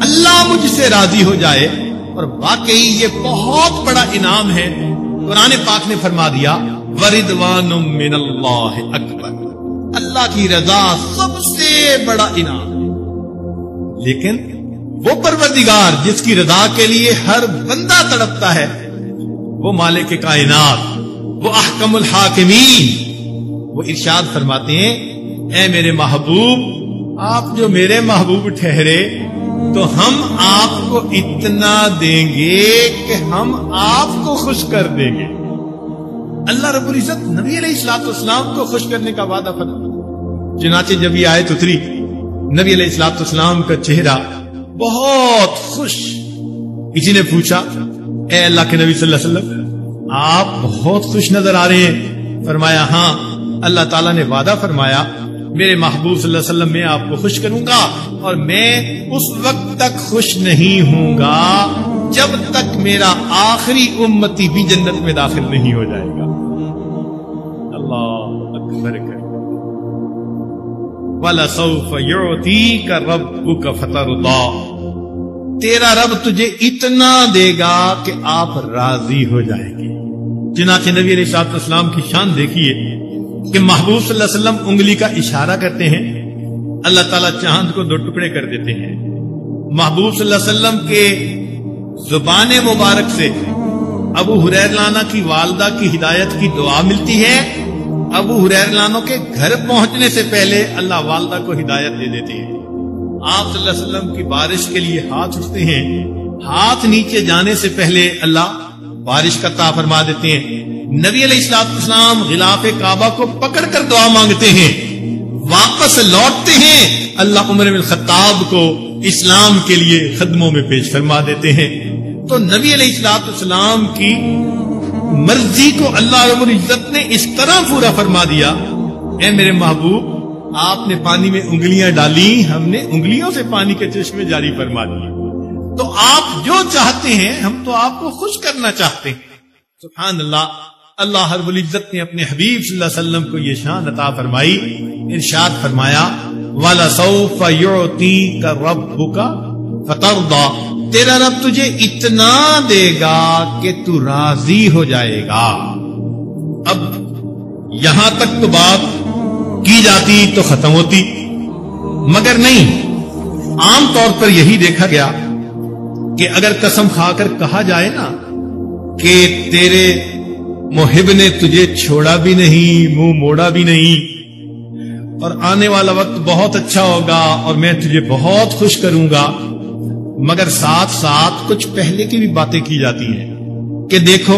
اللہ مجھ سے راضی ہو جائے۔ اور واقعی یہ بہت بڑا انعام ہے۔ قرآن پاک نے فرما دیا وَرِضْوَانٌ مِّنَ اللَّهِ أَكْبَرُ، اللہ کی رضا سب سے بڑا انعام۔ لیکن وہ پروردگار جس کی رضا کے لیے ہر بندہ تڑپتا ہے، وہ مالک کائنات، وہ احکم الحاکمین، وہ ارشاد فرماتے ہیں اے میرے محبوب، آپ جو میرے محبوب ٹھہرے تو ہم آپ کو اتنا دیں گے کہ ہم آپ کو خوش کر دیں گے۔ اللہ رب العزت نبی علیہ السلام کو خوش کرنے کا وعدہ فرمایا۔ چنانچہ جب یہ آیت اتری، نبی علیہ السلام کا چہرہ بہت خوش۔ کسی نے پوچھا اے اللہ کے نبی صلی اللہ علیہ وسلم، آپ بہت خوش نظر آ رہے ہیں۔ فرمایا ہاں، اللہ تعالیٰ نے وعدہ فرمایا میرے محبوب صلی اللہ علیہ وسلم میں آپ کو خوش کروں گا، اور میں اس وقت تک خوش نہیں ہوں گا جب تک میرا آخری امتی بھی جنت میں داخل نہیں ہو جائے گا۔ اللہ اکبر کرے وَلَسَوْفَ يُعْطِيكَ رَبُّكَ فَتَرْضَىٰ، تیرا رب تجھے اتنا دے گا کہ آپ راضی ہو جائیں گے۔ چنانچہ نبی علیہ السلام کی شان دیکھیے کہ محبوب صلی اللہ علیہ وسلم انگلی کا اشارہ کرتے ہیں، اللہ تعالیٰ چاند کو 2 ٹکڑے کر دیتے ہیں۔ محبوب صلی اللہ علیہ وسلم کے زبان مبارک سے ابو حریرہ لانا کی والدہ کی ہدایت کی دعا ملتی ہے۔ ابو حریرہ لانا کے گھر پہنچنے سے پہلے اللہ والدہ کو ہدایت دے دیتے ہیں۔ آپ صلی اللہ علیہ وسلم کی بارش کے لیے ہاتھ اٹھتے ہیں، ہاتھ نیچے جانے سے پہلے اللہ بارش کا عطا فرما دیتے ہیں۔ نبی علیہ السلام غلاف کعبہ کو پکڑ کر دعا مانگتے ہیں، واپس لوٹتے ہیں، اللہ عمر بن خطاب کو اسلام کے لیے خدموں میں پیش فرما دیتے ہیں۔ تو نبی علیہ السلام کی مرضی کو اللہ رب العزت نے اس طرح پورا فرما دیا، اے میرے محبوب، آپ نے پانی میں انگلیاں ڈالی، ہم نے انگلیوں سے پانی کے چشمے جاری فرما دیے۔ تو آپ جو چاہتے ہیں ہم تو آپ کو خوش کرنا چاہتے ہیں۔ سبحان اللہ، اللہ رب العزت نے اپنے حبیب صلی اللہ علیہ وسلم کو یہ شان عطا فرمائی، ارشاد فرمایا وَلَسَوْفَ يُعْطِيكَ رَبُّكَ فَتَرْضَىٰ، تیرا رب تجھے اتنا دے گا کہ تو راضی ہو جائے گا۔ اب یہاں تک تو بات کی جاتی تو ختم ہوتی، مگر نہیں، عام طور پر یہی دیکھا گیا کہ اگر قسم کھا کر کہا جائے نا کہ تیرے محب نے تجھے چھوڑا بھی نہیں، منہ موڑا بھی نہیں، اور آنے والا وقت بہت اچھا ہوگا اور میں تجھے بہت خوش کروں گا، مگر ساتھ ساتھ کچھ پہلے کی بھی باتیں کی جاتی ہیں کہ دیکھو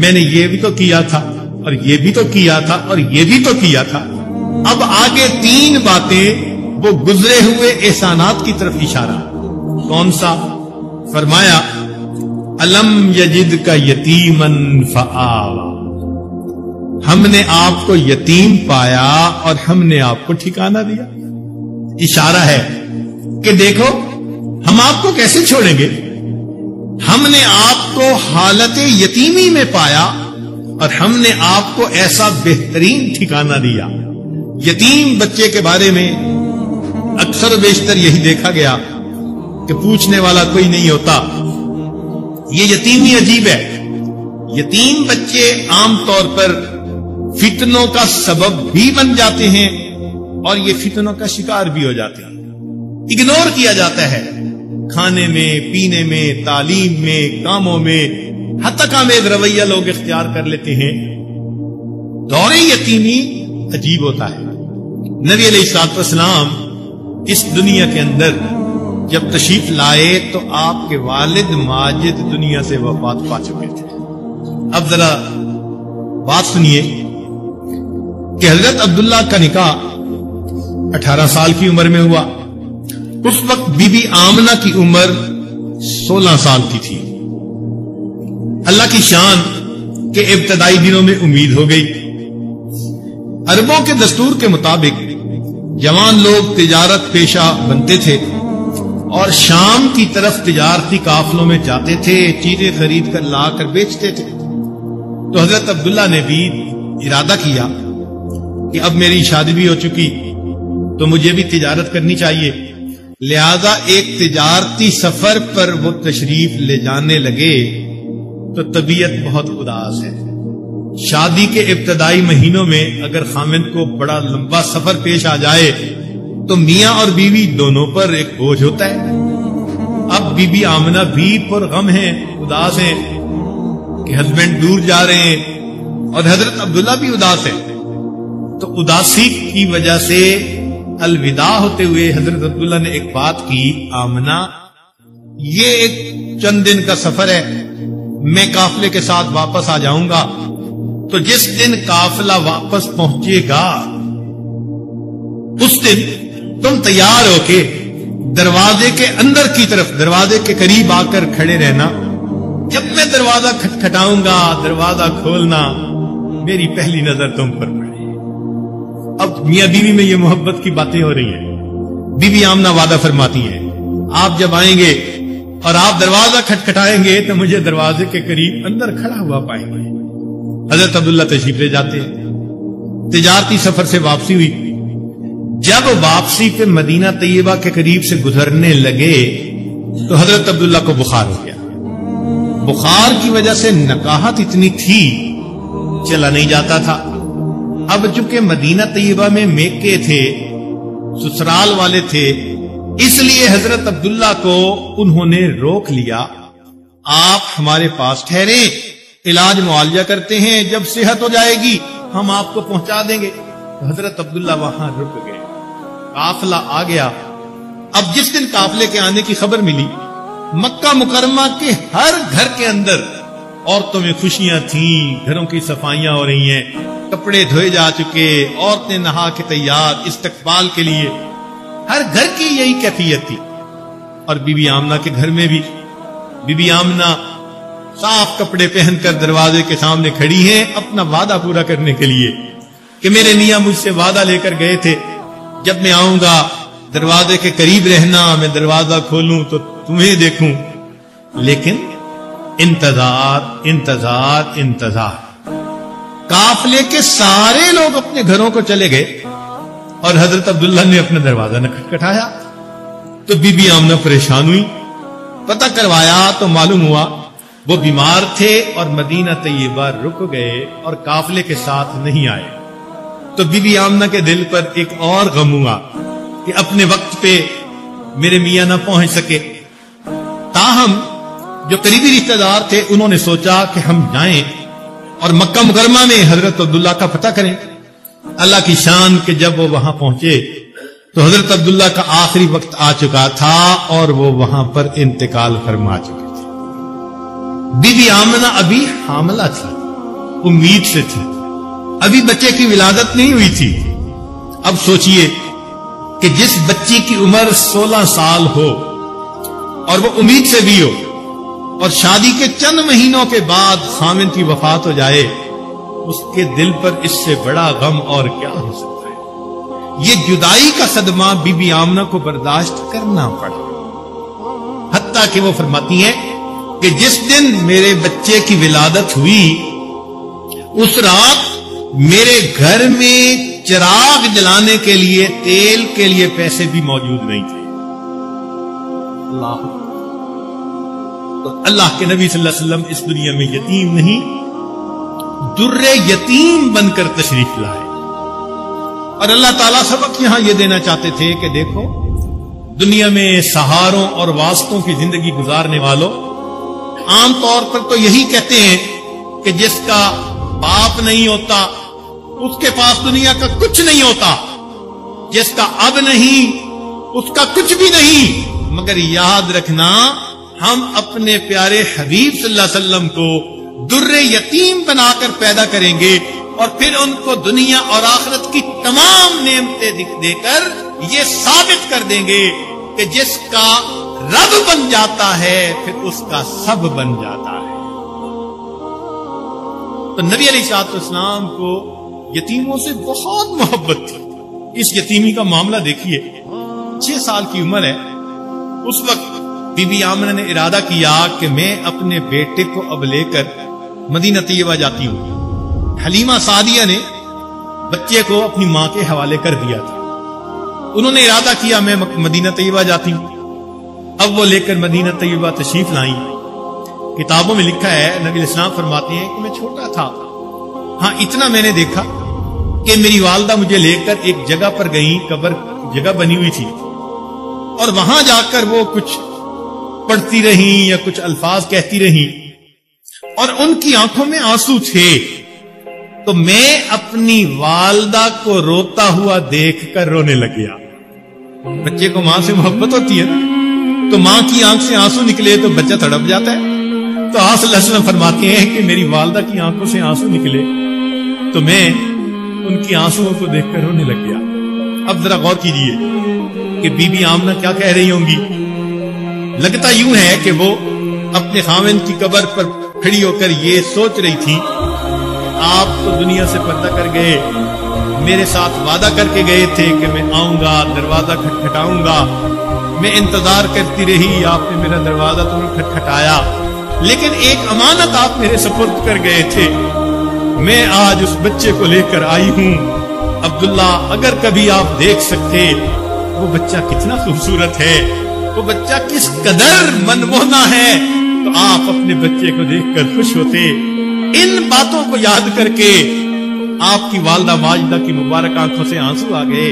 میں نے یہ بھی تو کیا تھا اور یہ بھی تو کیا تھا اور یہ بھی تو کیا تھا۔ اب آگے 3 باتیں، وہ گزرے ہوئے احسانات کی طرف اشارہ۔ کون سا؟ فرمایا الم یجدک یتیما فآوی، ہم نے آپ کو یتیم پایا اور ہم نے آپ کو ٹھکانہ دیا۔ اشارہ ہے کہ دیکھو ہم آپ کو کیسے چھوڑیں گے، ہم نے آپ کو حالت یتیمی میں پایا اور ہم نے آپ کو ایسا بہترین ٹھکانہ دیا. یتیم بچے کے بارے میں اکثر و بیشتر یہی دیکھا گیا کہ پوچھنے والا کوئی نہیں ہوتا. یہ یتیمی عجیب ہے. یتیم بچے عام طور پر فتنوں کا سبب بھی بن جاتے ہیں اور یہ فتنوں کا شکار بھی ہو جاتے ہیں. اگنور کیا جاتا ہے کھانے میں، پینے میں، تعلیم میں، کاموں میں، حتی کام ایک رویہ لوگ اختیار کر لیتے ہیں. دور یتیمی عجیب ہوتا ہے. نبی علیہ الصلوۃ والسلام اس دنیا کے اندر جب تشریف لائے تو آپ کے والد ماجد دنیا سے وفات پا چکے تھے. اب ذرا بات سنیے کہ حضرت عبداللہ کا نکاح 18 سال کی عمر میں ہوا. اس وقت بی بی آمنہ کی عمر 16 سال کی تھی. اللہ کی شان کے ابتدائی دنوں میں امید ہو گئی. عربوں کے دستور کے مطابق جوان لوگ تجارت پیشہ بنتے تھے اور شام کی طرف تجارتی قافلوں میں جاتے تھے، چیزیں خرید کر لا کر بیچتے تھے. تو حضرت عبداللہ نے بھی ارادہ کیا کہ اب میری شادی بھی ہو چکی تو مجھے بھی تجارت کرنی چاہیے. لہذا ایک تجارتی سفر پر وہ تشریف لے جانے لگے تو طبیعت بہت اداس ہے. شادی کے ابتدائی مہینوں میں اگر خامند کو بڑا لمبا سفر پیش آ جائے تو میاں اور بیوی دونوں پر ایک بوجھ ہوتا ہے. اب بی بی آمنہ بھی پر غم ہیں، اداس ہیں کہ ہسبینڈ دور جا رہے ہیں اور حضرت عبداللہ بھی اداس ہے. تو اداسی کی وجہ سے الوداع ہوتے ہوئے حضرت عبداللہ نے ایک بات کی، آمنہ یہ ایک چند دن کا سفر ہے، میں قافلے کے ساتھ واپس آ جاؤں گا. تو جس دن قافلہ واپس پہنچے گا اس دن تم تیار ہو کے دروازے کے اندر کی طرف، دروازے کے قریب آ کر کھڑے رہنا. جب میں دروازہ کھٹکھٹاؤں گا، دروازہ کھولنا، میری پہلی نظر تم پر پڑے. اب میاں بیوی میں یہ محبت کی باتیں ہو رہی ہیں. بی بی آمنہ وعدہ فرماتی ہے آپ جب آئیں گے اور آپ دروازہ کھٹکھٹائیں گے تو مجھے دروازے کے قریب اندر کھڑا ہوا پائیں گے. حضرت عبداللہ تشریف لے جاتے ہیں. تجارتی سفر سے واپسی ہوئی. جب واپسی پہ مدینہ طیبہ کے قریب سے گزرنے لگے تو حضرت عبداللہ کو بخار ہو گیا. بخار کی وجہ سے نقاہت اتنی تھی چلا نہیں جاتا تھا. اب چونکہ مدینہ طیبہ میں میکے تھے، سسرال والے تھے، اس لیے حضرت عبداللہ کو انہوں نے روک لیا. آپ ہمارے پاس ٹھہریں، علاج معالجہ کرتے ہیں، جب صحت ہو جائے گی ہم آپ کو پہنچا دیں گے. حضرت عبداللہ وہاں رک گئے. قافلہ آ گیا. اب جس دن قافلے کے آنے کی خبر ملی، مکہ مکرمہ کے ہر گھر کے اندر عورتوں میں خوشیاں تھیں، گھروں کی صفائیاں ہو رہی ہیں، کپڑے دھوئے جا چکے، عورتیں نہا کے تیار استقبال کے لیے. ہر گھر کی یہی کیفیت تھی. اور بی بی آمنہ کے گھر میں بھی بی بی آمنہ صاف کپڑے پہن کر دروازے کے سامنے کھڑی ہیں اپنا وعدہ پورا کرنے کے لیے کہ میرے میاں مجھ سے وعدہ لے کر گئے تھے جب میں آؤں گا دروازے کے قریب رہنا، میں دروازہ کھولوں تو تمہیں دیکھوں. لیکن انتظار انتظار انتظار. قافلے کے سارے لوگ اپنے گھروں کو چلے گئے اور حضرت عبداللہ نے اپنا دروازہ نہ کھٹکھٹایا. تو بی بی آمنہ پریشان ہوئی. پتہ کروایا تو معلوم ہوا وہ بیمار تھے اور مدینہ طیبہ رک گئے اور قافلے کے ساتھ نہیں آئے. تو بی بی آمنہ کے دل پر ایک اور غم ہوا کہ اپنے وقت پہ میرے میاں نہ پہنچ سکے. تاہم جو قریبی رشتہ دار تھے انہوں نے سوچا کہ ہم جائیں اور مکہ مکرمہ میں حضرت عبداللہ کا پتہ کریں. اللہ کی شان کہ جب وہ وہاں پہنچے تو حضرت عبداللہ کا آخری وقت آ چکا تھا اور وہ وہاں پر انتقال فرما چکے تھے. بی بی آمنہ ابھی حاملہ تھی، امید سے تھی، ابھی بچے کی ولادت نہیں ہوئی تھی. اب سوچئے کہ جس بچی کی عمر 16 سال ہو اور وہ امید سے بھی ہو اور شادی کے چند مہینوں کے بعد خامن کی وفات ہو جائے، اس کے دل پر اس سے بڑا غم اور کیا ہو سکتا ہے. یہ جدائی کا صدمہ بی بی آمنہ کو برداشت کرنا پڑا. حتیٰ کہ وہ فرماتی ہیں کہ جس دن میرے بچے کی ولادت ہوئی اس رات میرے گھر میں چراغ جلانے کے لیے، تیل کے لیے پیسے بھی موجود نہیں تھے۔ اللہ کے نبی صلی اللہ علیہ وسلم اس دنیا میں یتیم نہیں، در یتیم بن کر تشریف لائے۔ اور اللہ تعالیٰ سبق یہاں یہ دینا چاہتے تھے کہ دیکھو، دنیا میں سہاروں اور واسطوں کی زندگی گزارنے والوں عام طور پر تو یہی کہتے ہیں کہ جس کا باپ نہیں ہوتا اس کے پاس دنیا کا کچھ نہیں ہوتا، جس کا اب نہیں اس کا کچھ بھی نہیں۔ مگر یاد رکھنا، ہم اپنے پیارے حبیب صلی اللہ علیہ وسلم کو در یتیم بنا کر پیدا کریں گے اور پھر ان کو دنیا اور آخرت کی تمام نعمتیں دے کر یہ ثابت کر دیں گے کہ جس کا رب بن جاتا ہے پھر اس کا سب بن جاتا ہے۔ تو نبی علیہ الصلوۃ والسلام کو یتیموں سے بہت محبت تھی۔ اس یتیمی کا معاملہ دیکھیے، 6 سال کی عمر ہے، اس وقت بی بی آمنہ نے ارادہ کیا کہ میں اپنے بیٹے کو اب لے کر مدینہ طیبہ جاتی ہوں۔ حلیمہ سعدیہ نے بچے کو اپنی ماں کے حوالے کر دیا تھا۔ انہوں نے ارادہ کیا میں مدینہ طیبہ جاتی ہوں۔ اب وہ لے کر مدینہ طیبہ تشریف لائیں۔ کتابوں میں لکھا ہے، نبی علیہ السلام فرماتے ہیں کہ میں چھوٹا تھا، ہاں اتنا میں نے دیکھا کہ میری والدہ مجھے لے کر ایک جگہ پر گئیں، قبر جگہ بنی ہوئی تھی، اور وہاں جا کر وہ کچھ پڑھتی رہیں یا کچھ الفاظ کہتی رہیں اور ان کی آنکھوں میں آنسو تھے۔ تو میں اپنی والدہ کو روتا ہوا دیکھ کر رونے لگ گیا۔ بچے کو ماں سے محبت ہوتی ہے، تو ماں کی آنکھ سے آنسو نکلے تو بچہ تڑپ جاتا ہے۔ تو آپ صلی اللہ علیہ وسلم فرماتے ہیں کہ میری والدہ کی آنکھوں سے آنسو نکلے تو میں ان کی آنسوؤں کو دیکھ کر رونے لگ گیا۔ اب ذرا غور کیجئے کہ بی بی آمنہ کیا کہہ رہی ہوں گی۔ لگتا یوں ہے کہ وہ اپنے خاوند کی قبر پر کھڑی ہو کر یہ سوچ رہی تھی، آپ تو دنیا سے پردہ کر گئے، میرے ساتھ وعدہ کر کے گئے تھے کہ میں آؤں گا، دروازہ کھٹکھٹاؤں گا، میں انتظار کرتی رہی، آپ نے میرا دروازہ تو نہیں کھٹکھٹایا، لیکن ایک امانت آپ میرے سپرد کر گئے تھے، میں آج اس بچے کو لے کر آئی ہوں۔ عبداللہ، اگر کبھی آپ دیکھ سکتے وہ بچہ کتنا خوبصورت ہے، وہ بچہ کس قدر منمونا ہے، تو آپ اپنے بچے کو دیکھ کر خوش ہوتے۔ ان باتوں کو یاد کر کے آپ کی والدہ ماجدہ کی مبارک آنکھوں سے آنسو آ گئے،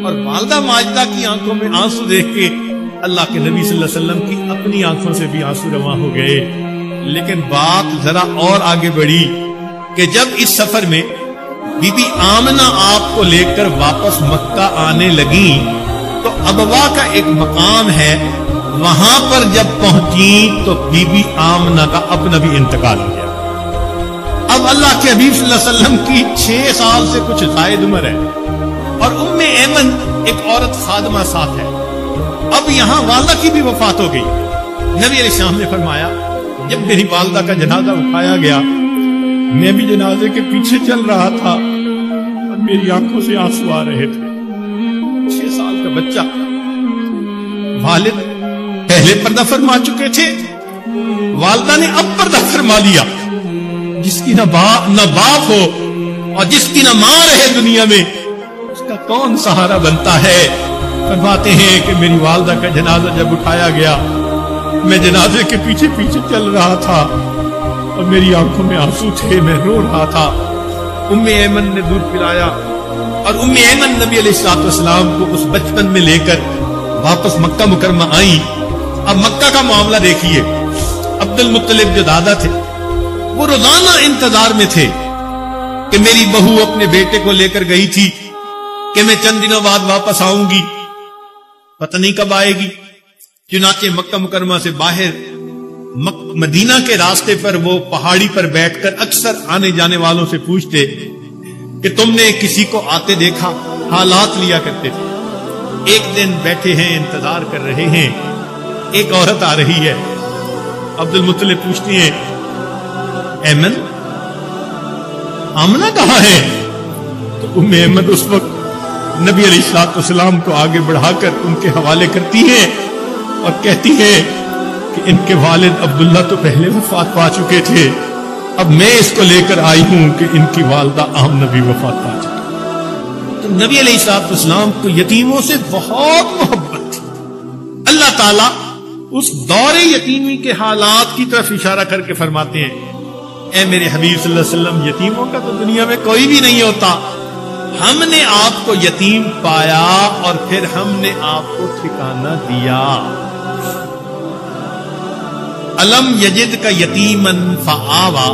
اور والدہ ماجدہ کی آنکھوں میں آنسو دیکھ کے اللہ کے نبی صلی اللہ علیہ وسلم کی اپنی آنکھوں سے بھی آنسو رواں ہو گئے۔ لیکن بات ذرا اور آگے بڑھی کہ جب اس سفر میں بی بی آمنہ آپ کو لے کر واپس مکہ آنے لگی تو ابوا کا ایک مقام ہے، وہاں پر جب پہنچی تو بی بی آمنہ کا اپنا بھی انتقال ہو گیا۔ اب اللہ کے حبیب صلی اللہ علیہ وسلم کی 6 سال سے کچھ زائد عمر ہے، اور ام ایمن ایک عورت خادمہ ساتھ ہے۔ اب یہاں والدہ کی بھی وفات ہو گئی۔ نبی علیہ السلام نے فرمایا، جب میری والدہ کا جنازہ اٹھایا گیا، میں بھی جنازے کے پیچھے چل رہا تھا اور میری آنکھوں سے آنسو آ رہے تھے۔ 6 سال کا بچہ، والد پہلے پردہ فرما چکے تھے، والدہ نے اب پردہ فرما لیا۔ جس کی نہ باپ ہو اور جس کی نہ ماں رہے دنیا میں، اس کا کون سہارا بنتا ہے؟ فرماتے ہیں کہ میری والدہ کا جنازہ جب اٹھایا گیا، میں جنازے کے پیچھے پیچھے چل رہا تھا اور میری آنکھوں میں آنسو تھے، میں رو رہا تھا۔ ام ایمن نے دودھ پلایا اور ام ایمن نبی علیہ الصلوۃ والسلام کو اس بچپن میں لے کر واپس مکہ مکرمہ آئیں۔ اب مکہ کا معاملہ دیکھیے، عبد المطلب جو دادا تھے وہ روزانہ انتظار میں تھے کہ میری بہو اپنے بیٹے کو لے کر گئی تھی کہ میں چند دنوں بعد واپس آؤں گی، پتہ نہیں کب آئے گی۔ چنانچہ مکہ مکرمہ سے باہر مدینہ کے راستے پر وہ پہاڑی پر بیٹھ کر اکثر آنے جانے والوں سے پوچھتے کہ تم نے کسی کو آتے دیکھا؟ حالات لیا کرتے تھے۔ ایک دن بیٹھے ہیں، انتظار کر رہے ہیں، ایک عورت آ رہی ہے۔ عبد المطلب پوچھتے ہیں، ایمن، آمنہ کہاں ہے؟ تو ام ایمن اس وقت نبی علیہ الصلوۃ والسلام کو آگے بڑھا کر ان کے حوالے کرتی ہیں اور کہتی ہے کہ ان کے والد عبداللہ تو پہلے وفات پا چکے تھے، اب میں اس کو لے کر آئی ہوں کہ ان کی والدہ عام نبی وفات پا چکے۔ تو نبی علیہ السلام کو یتیموں سے بہت محبت تھی۔ اللہ تعالیٰ اس دور یتیمی کے حالات کی طرف اشارہ کر کے فرماتے ہیں، اے میرے حبیب صلی اللہ علیہ وسلم، یتیموں کا تو دنیا میں کوئی بھی نہیں ہوتا، ہم نے آپ کو یتیم پایا اور پھر ہم نے آپ کو ٹھکانہ دیا۔ الم یجد کا یتیمن فآوا،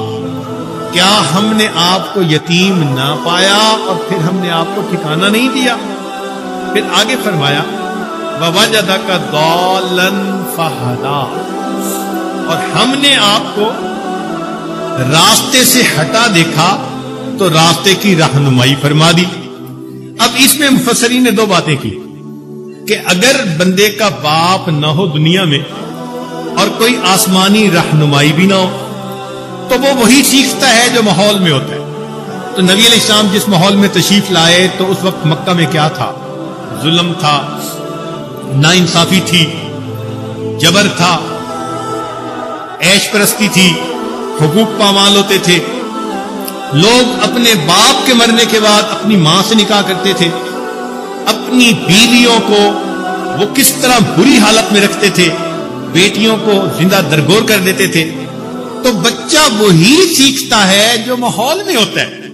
کیا ہم نے آپ کو یتیم نہ پایا اور پھر ہم نے آپ کو ٹھکانہ نہیں دیا؟ پھر آگے فرمایا ووجدک ضالا فہدا، اور ہم نے آپ کو راستے سے ہٹا دیکھا تو راستے کی رہنمائی فرما دی۔ اب اس میں مفسرین نے دو باتیں کی کہ اگر بندے کا باپ نہ ہو دنیا میں اور کوئی آسمانی رہنمائی بھی نہ ہو تو وہ وہی سیکھتا ہے جو ماحول میں ہوتا ہے۔ تو نبی علیہ السلام جس ماحول میں تشریف لائے تو اس وقت مکہ میں کیا تھا؟ ظلم تھا، ناانصافی تھی، جبر تھا، عیش پرستی تھی، حقوق پامال ہوتے تھے، لوگ اپنے باپ کے مرنے کے بعد اپنی ماں سے نکاح کرتے تھے، اپنی بیویوں کو وہ کس طرح بری حالت میں رکھتے تھے، بیٹیوں کو زندہ درگور کر دیتے تھے۔ تو بچہ وہی سیکھتا ہے جو ماحول میں ہوتا ہے۔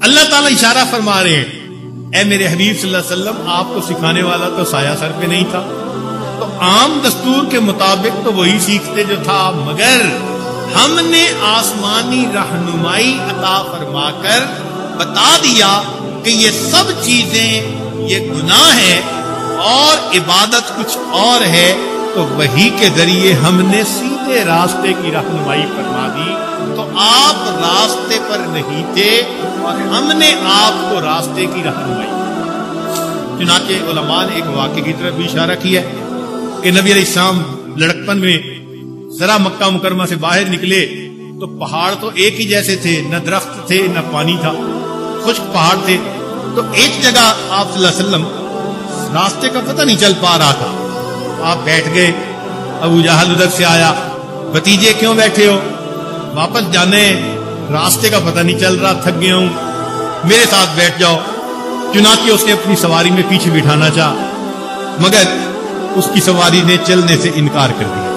اللہ تعالیٰ اشارہ فرما رہے ہیں، اے میرے حبیب صلی اللہ علیہ وسلم، آپ کو سکھانے والا تو سایہ سر پہ نہیں تھا، تو عام دستور کے مطابق تو وہی سیکھتے جو تھا، مگر ہم نے آسمانی رہنمائی عطا فرما کر بتا دیا کہ یہ سب چیزیں یہ گناہ ہے اور عبادت کچھ اور ہے، تو وہی کے ذریعے ہم نے سیدھے راستے کی رہنمائی فرما دی۔ تو آپ راستے پر نہیں تھے اور ہم نے آپ کو راستے کی رہنمائی۔ چنانچہ علماء نے ایک واقعے کی طرف بھی اشارہ کیا کہ نبی علیہ السلام لڑکپن میں ذرا مکہ مکرمہ سے باہر نکلے تو پہاڑ تو ایک ہی جیسے تھے، نہ درخت تھے نہ پانی تھا، خشک پہاڑ تھے۔ تو ایک جگہ آپ صلی اللہ علیہ وسلم راستے کا پتہ نہیں چل پا رہا تھا، آپ بیٹھ گئے۔ ابو جہل ادھر سے آیا، بھتیجے کیوں بیٹھے ہو؟ واپس جانے، راستے کا پتہ نہیں چل رہا، تھک گیا ہوں، میرے ساتھ بیٹھ جاؤ۔ چنانچہ اس نے اپنی سواری میں پیچھے بٹھانا چاہا، مگر اس کی سواری نے چلنے سے انکار کر دیا۔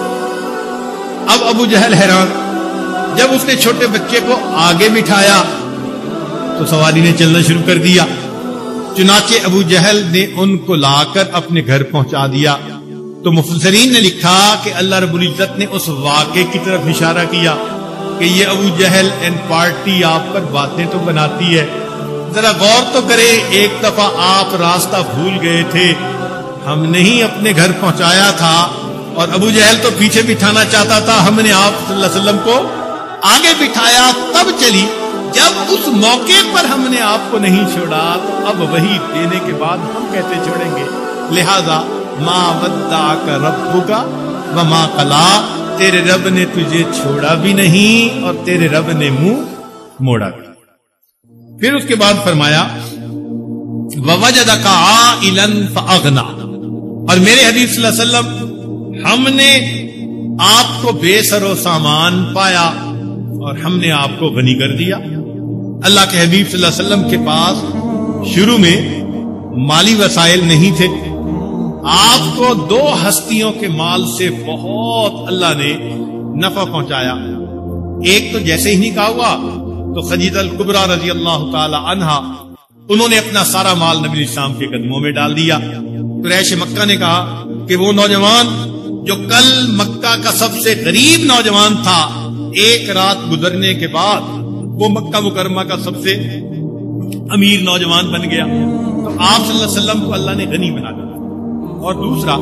اب ابو جہل حیران، جب اس نے چھوٹے بچے کو آگے بٹھایا تو سواری نے چلنا شروع کر دیا۔ چنانچہ ابو جہل نے ان کو لا کر اپنے گھر پہنچا دیا۔ تو مفسرین نے لکھا کہ اللہ رب العزت نے اس واقعے کی طرف اشارہ کیا کہ یہ ابو جہل اینڈ پارٹی آپ پر باتیں تو بناتی ہے، ذرا غور تو کرے، ایک دفعہ آپ راستہ بھول گئے تھے، ہم نے ہی اپنے گھر پہنچایا تھا، اور ابو جہل تو پیچھے بٹھانا چاہتا تھا، ہم نے آپ صلی اللہ علیہ وسلم کو آگے بٹھایا تب چلی۔ جب اس موقع پر ہم نے آپ کو نہیں چھوڑا تو اب وہی دینے کے بعد ہم کیسے چھوڑیں گے؟ لہذا ما ودعک ربک وما قلا، تیرے رب نے تجھے چھوڑا بھی نہیں اور تیرے رب نے منہ موڑا بھی۔ پھر اس کے بعد فرمایا ووجدک عائلا فاغنا، اور میرے حبیب صلی اللہ علیہ وسلم، ہم نے آپ کو بے سر و سامان پایا اور ہم نے آپ کو غنی کر دیا۔ اللہ کے حبیب صلی اللہ علیہ وسلم کے پاس شروع میں مالی وسائل نہیں تھے، آپ کو دو ہستیوں کے مال سے بہت اللہ نے نفع پہنچایا۔ ایک تو جیسے ہی نکاح ہوا تو خدیجہ الکبریٰ رضی اللہ تعالی عنہا، انہوں نے اپنا سارا مال نبی علیہ السلام کے قدموں میں ڈال دیا۔ قریش مکہ نے کہا کہ وہ نوجوان جو کل مکہ کا سب سے غریب نوجوان تھا، ایک رات گزرنے کے بعد وہ مکہ مکرمہ کا سب سے امیر نوجوان بن گیا۔ تو آپ صلی اللہ علیہ وسلم کو اللہ نے غنی بنا دیا۔ اور دوسرا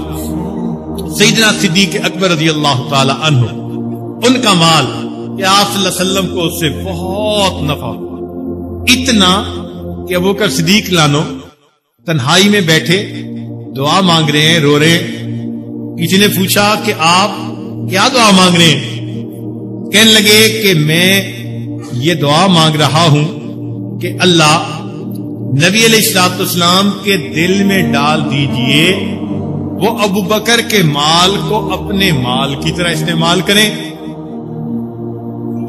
سیدنا صدیق اکبر رضی اللہ تعالی عنہ، ان کا مال کہ آپ صلی اللہ علیہ وسلم کو اس سے بہت نفع ہوا، اتنا کہ ابوبکر صدیق لانو تنہائی میں بیٹھے دعا مانگ رہے ہیں، رو رہے ہیں۔ کسی نے پوچھا کہ آپ کیا دعا مانگ رہے ہیں؟ کہنے لگے کہ میں یہ دعا مانگ رہا ہوں کہ اللہ نبی علیہ السلام کے دل میں ڈال دیجئے وہ ابو بکر کے مال کو اپنے مال کی طرح استعمال کریں.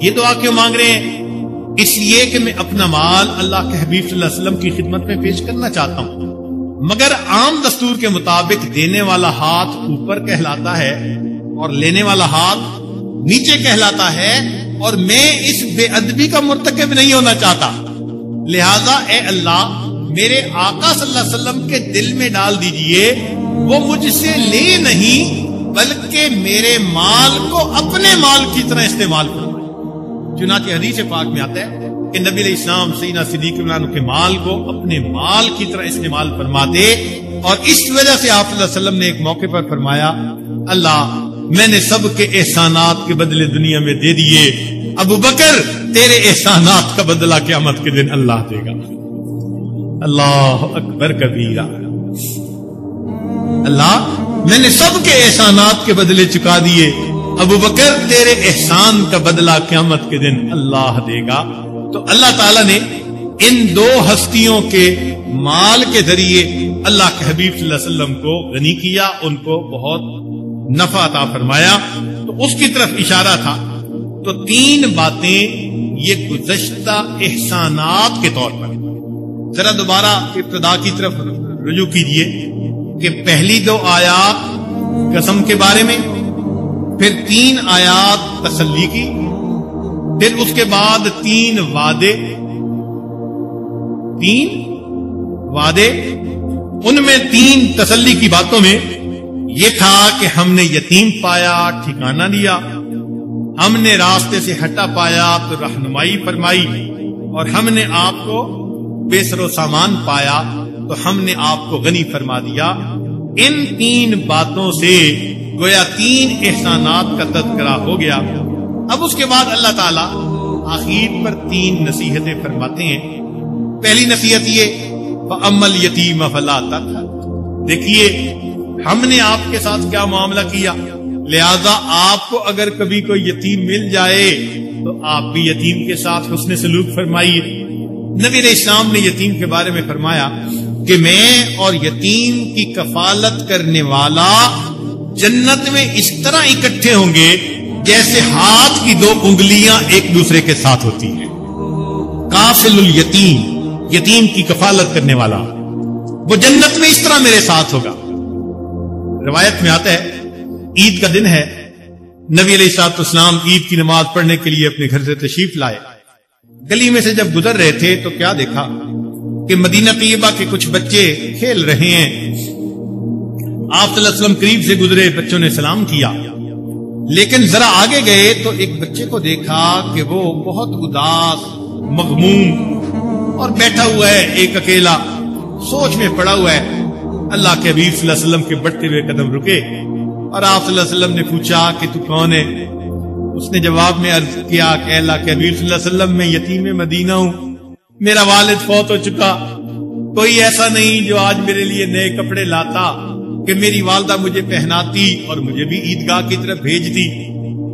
یہ دعا کیوں مانگ رہے ہیں؟ اس لیے کہ میں اپنا مال اللہ کے حبیب صلی اللہ علیہ وسلم کی خدمت میں پیش کرنا چاہتا ہوں. مگر عام دستور کے مطابق دینے والا ہاتھ اوپر کہلاتا ہے اور لینے والا ہاتھ نیچے کہلاتا ہے، اور میں اس بے ادبی کا مرتکب نہیں ہونا چاہتا. لہذا اے اللہ میرے آقا صلی اللہ علیہ وسلم کے دل میں ڈال دیجئے وہ مجھ سے لے نہیں بلکہ میرے مال کو اپنے مال کی طرح استعمال کرے. چنانچہ حدیث پاک میں آتا ہے کہ نبی علیہ السلام سیدنا صدیق رضی اللہ عنہ کے مال کو اپنے مال کی طرح استعمال فرماتے، اور اس وجہ سے آپ صلی اللہ علیہ وسلم نے ایک موقع پر فرمایا اللہ میں نے سب کے احسانات کے بدلے دنیا میں دے دیے، ابو بکر تیرے احسانات کا بدلہ قیامت کے دن اللہ دے گا. اللہ اکبر کبیرہ. اللہ میں نے سب کے احسانات کے بدلے چکا دیے، ابو بکر تیرے احسان کا بدلہ قیامت کے دن اللہ دے گا. تو اللہ تعالیٰ نے ان دو ہستیوں کے مال کے ذریعے اللہ کے حبیب صلی اللہ علیہ وسلم کو غنی کیا، ان کو بہت نفع عطا فرمایا. تو اس کی طرف اشارہ تھا. تو تین باتیں یہ گزشتہ احسانات کے طور پر. ذرا دوبارہ ابتدا کی طرف رجوع کیجئے کہ پہلی دو آیات قسم کے بارے میں، پھر 3 آیات تسلی کی، پھر اس کے بعد 3 وعدے. 3 وعدے، ان میں 3 تسلی کی باتوں میں یہ تھا کہ ہم نے یتیم پایا ٹھکانہ دیا، ہم نے راستے سے ہٹا پایا تو رہنمائی فرمائی، اور ہم نے آپ کو بے سر و سامان پایا تو ہم نے آپ کو غنی فرما دیا. ان 3 باتوں سے گویا 3 احسانات کا تذکرہ ہو گیا. اب اس کے بعد اللہ تعالیٰ آخر پر 3 نصیحتیں فرماتے ہیں. پہلی نصیحت یہ فَأَمَّا الْيَتِيمَ فَلَا تَقْهَرْ. دیکھیے ہم نے آپ کے ساتھ کیا معاملہ کیا، لہذا آپ کو اگر کبھی کوئی یتیم مل جائے تو آپ بھی یتیم کے ساتھ حسن سلوک فرمائیے. نبی علیہ السلام نے یتیم کے بارے میں فرمایا کہ میں اور یتیم کی کفالت کرنے والا جنت میں اس طرح اکٹھے ہوں گے جیسے ہاتھ کی 2 انگلیاں ایک دوسرے کے ساتھ ہوتی ہیں. کافل الیتیم، یتیم کی کفالت کرنے والا، وہ جنت میں اس طرح میرے ساتھ ہوگا. روایت میں آتا ہے عید کا دن ہے، نبی علیہ الصلوۃ والسلام عید کی نماز پڑھنے کے لیے اپنے گھر سے تشریف لائے. گلی میں سے جب گزر رہے تھے تو کیا دیکھا کہ مدینہ طیبہ کے کچھ بچے کھیل رہے ہیں. آپ صلی اللہ علیہ وسلم قریب سے گزرے، بچوں نے سلام کیا، لیکن ذرا آگے گئے تو ایک بچے کو دیکھا کہ وہ بہت اداس مغموم اور بیٹھا ہوا ہے، ایک اکیلا سوچ میں پڑا ہوا ہے. اللہ کے حبیب صلی اللہ علیہ وسلم کے بڑھتے ہوئے قدم رکے اور آپ صلی اللہ علیہ وسلم نے پوچھا کہ تو کون ہے؟ اس نے جواب میں عرض کیا کہ اللہ کے حبیب صلی اللہ علیہ وسلم میں یتیم مدینہ ہوں، میرا والد فوت ہو چکا، کوئی ایسا نہیں جو آج میرے لیے نئے کپڑے لاتا کہ میری والدہ مجھے پہناتی اور مجھے بھی عیدگاہ کی طرف بھیجتی.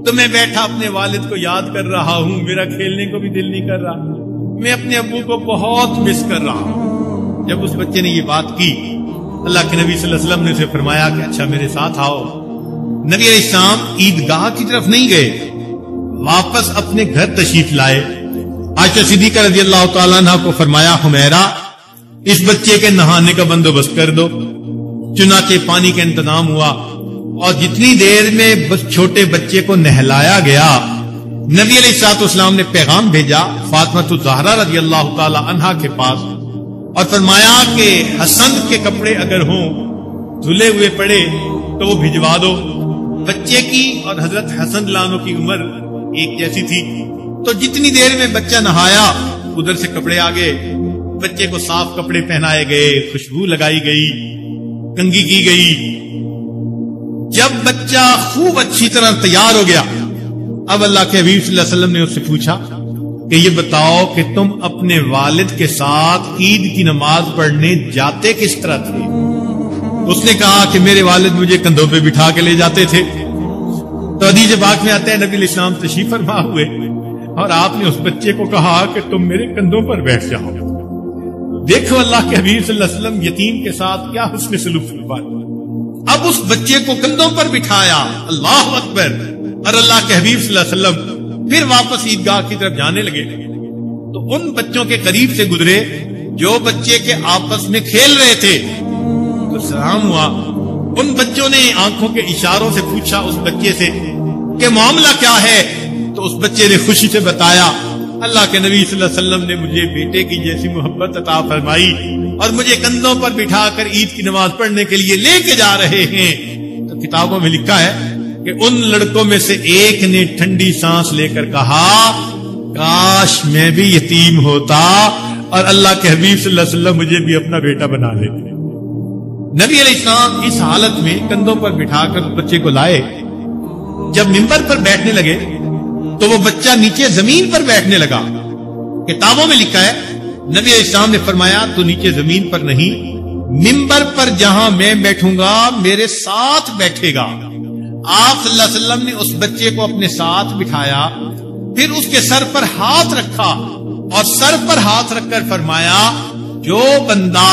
تو میں بیٹھا اپنے والد کو یاد کر رہا ہوں، میرا کھیلنے کو بھی دل نہیں کر رہا، میں اپنے ابو کو بہت مس کر رہا ہوں. جب اس بچے نے یہ بات کی، اللہ کے نبی صلی اللہ علیہ وسلم نے اسے فرمایا کہ اچھا میرے ساتھ آؤ. نبی علیہ السلام عیدگاہ کی طرف نہیں گئے، واپس اپنے گھر تشریف لائے. عائشہ صدیقہ رضی اللہ تعالیٰ عنہ کو فرمایا حمیرہ اس بچے کے نہانے کا بندوبست کر دو. چنانچہ پانی کا انتظام ہوا اور جتنی دیر میں بس چھوٹے بچے کو نہلایا گیا، نبی علیہ الصلوۃ والسلام نے پیغام بھیجا فاطمہ الزہرا رضی اللہ تعالی عنہا کے پاس اور فرمایا کہ حسن کے کپڑے اگر ہوں دھلے ہوئے پڑے تو وہ بھجوا دو. بچے کی اور حضرت حسن لانو کی عمر ایک جیسی تھی، تو جتنی دیر میں بچہ نہایا ادھر سے کپڑے آ گئے، بچے کو صاف کپڑے پہنائے گئے، خوشبو لگائی گئی، کنگھی کی گئی. جب بچہ خوب اچھی طرح تیار ہو گیا، اب اللہ کے حبیب صلی اللہ علیہ وسلم نے اس سے پوچھا کہ یہ بتاؤ کہ تم اپنے والد کے ساتھ عید کی نماز پڑھنے جاتے کس طرح تھے؟ اس نے کہا کہ میرے والد مجھے کندھوں پہ بٹھا کے لے جاتے تھے. تو حدیث پاک میں آتے ہیں نبی علیہ السلام تشریف فرما ہوئے اور آپ نے اس بچے کو کہا کہ تم میرے کندھوں پر بیٹھ جاؤ. دیکھو اللہ کے حبیب صلی اللہ علیہ وسلم یتیم کے ساتھ کیا حسن سلوک فرماتے. اب اس بچے کو کندھوں پر بٹھایا، اللہ اکبر، اور اللہ کے حبیب صلی اللہ علیہ وسلم پھر واپس عیدگاہ کی طرف جانے لگے تو ان بچوں کے قریب سے گزرے جو بچے کے آپس میں کھیل رہے تھے، تو سلام ہوا۔ ان بچوں نے آنکھوں کے اشاروں سے پوچھا اس بچے سے کہ معاملہ کیا ہے، تو اس بچے نے خوشی سے بتایا اللہ کے نبی صلی اللہ علیہ وسلم نے مجھے بیٹے کی جیسی محبت عطا فرمائی اور مجھے کندھوں پر بٹھا کر عید کی نماز پڑھنے کے لیے لے کے جا رہے ہیں۔ تو کتابوں میں لکھا ہے کہ ان لڑکوں میں سے ایک نے ٹھنڈی سانس لے کر کہا کاش میں بھی یتیم ہوتا اور اللہ کے حبیب صلی اللہ علیہ وسلم مجھے بھی اپنا بیٹا بنا لیتے۔ نبی علیہ السلام اس حالت میں کندھوں پر بٹھا کر بچے کو لائے۔ جب ممبر پر بیٹھنے لگے تو وہ بچہ نیچے زمین پر بیٹھنے لگا۔ کتابوں میں لکھا ہے نبی علیہ السلام نے فرمایا تو نیچے زمین پر نہیں، ممبر پر جہاں میں بیٹھوں گا میرے ساتھ بیٹھے گا۔ آپ صلی اللہ علیہ وسلم نے اس بچے کو اپنے ساتھ بٹھایا، پھر اس کے سر پر ہاتھ رکھا اور سر پر ہاتھ رکھ کر فرمایا جو بندہ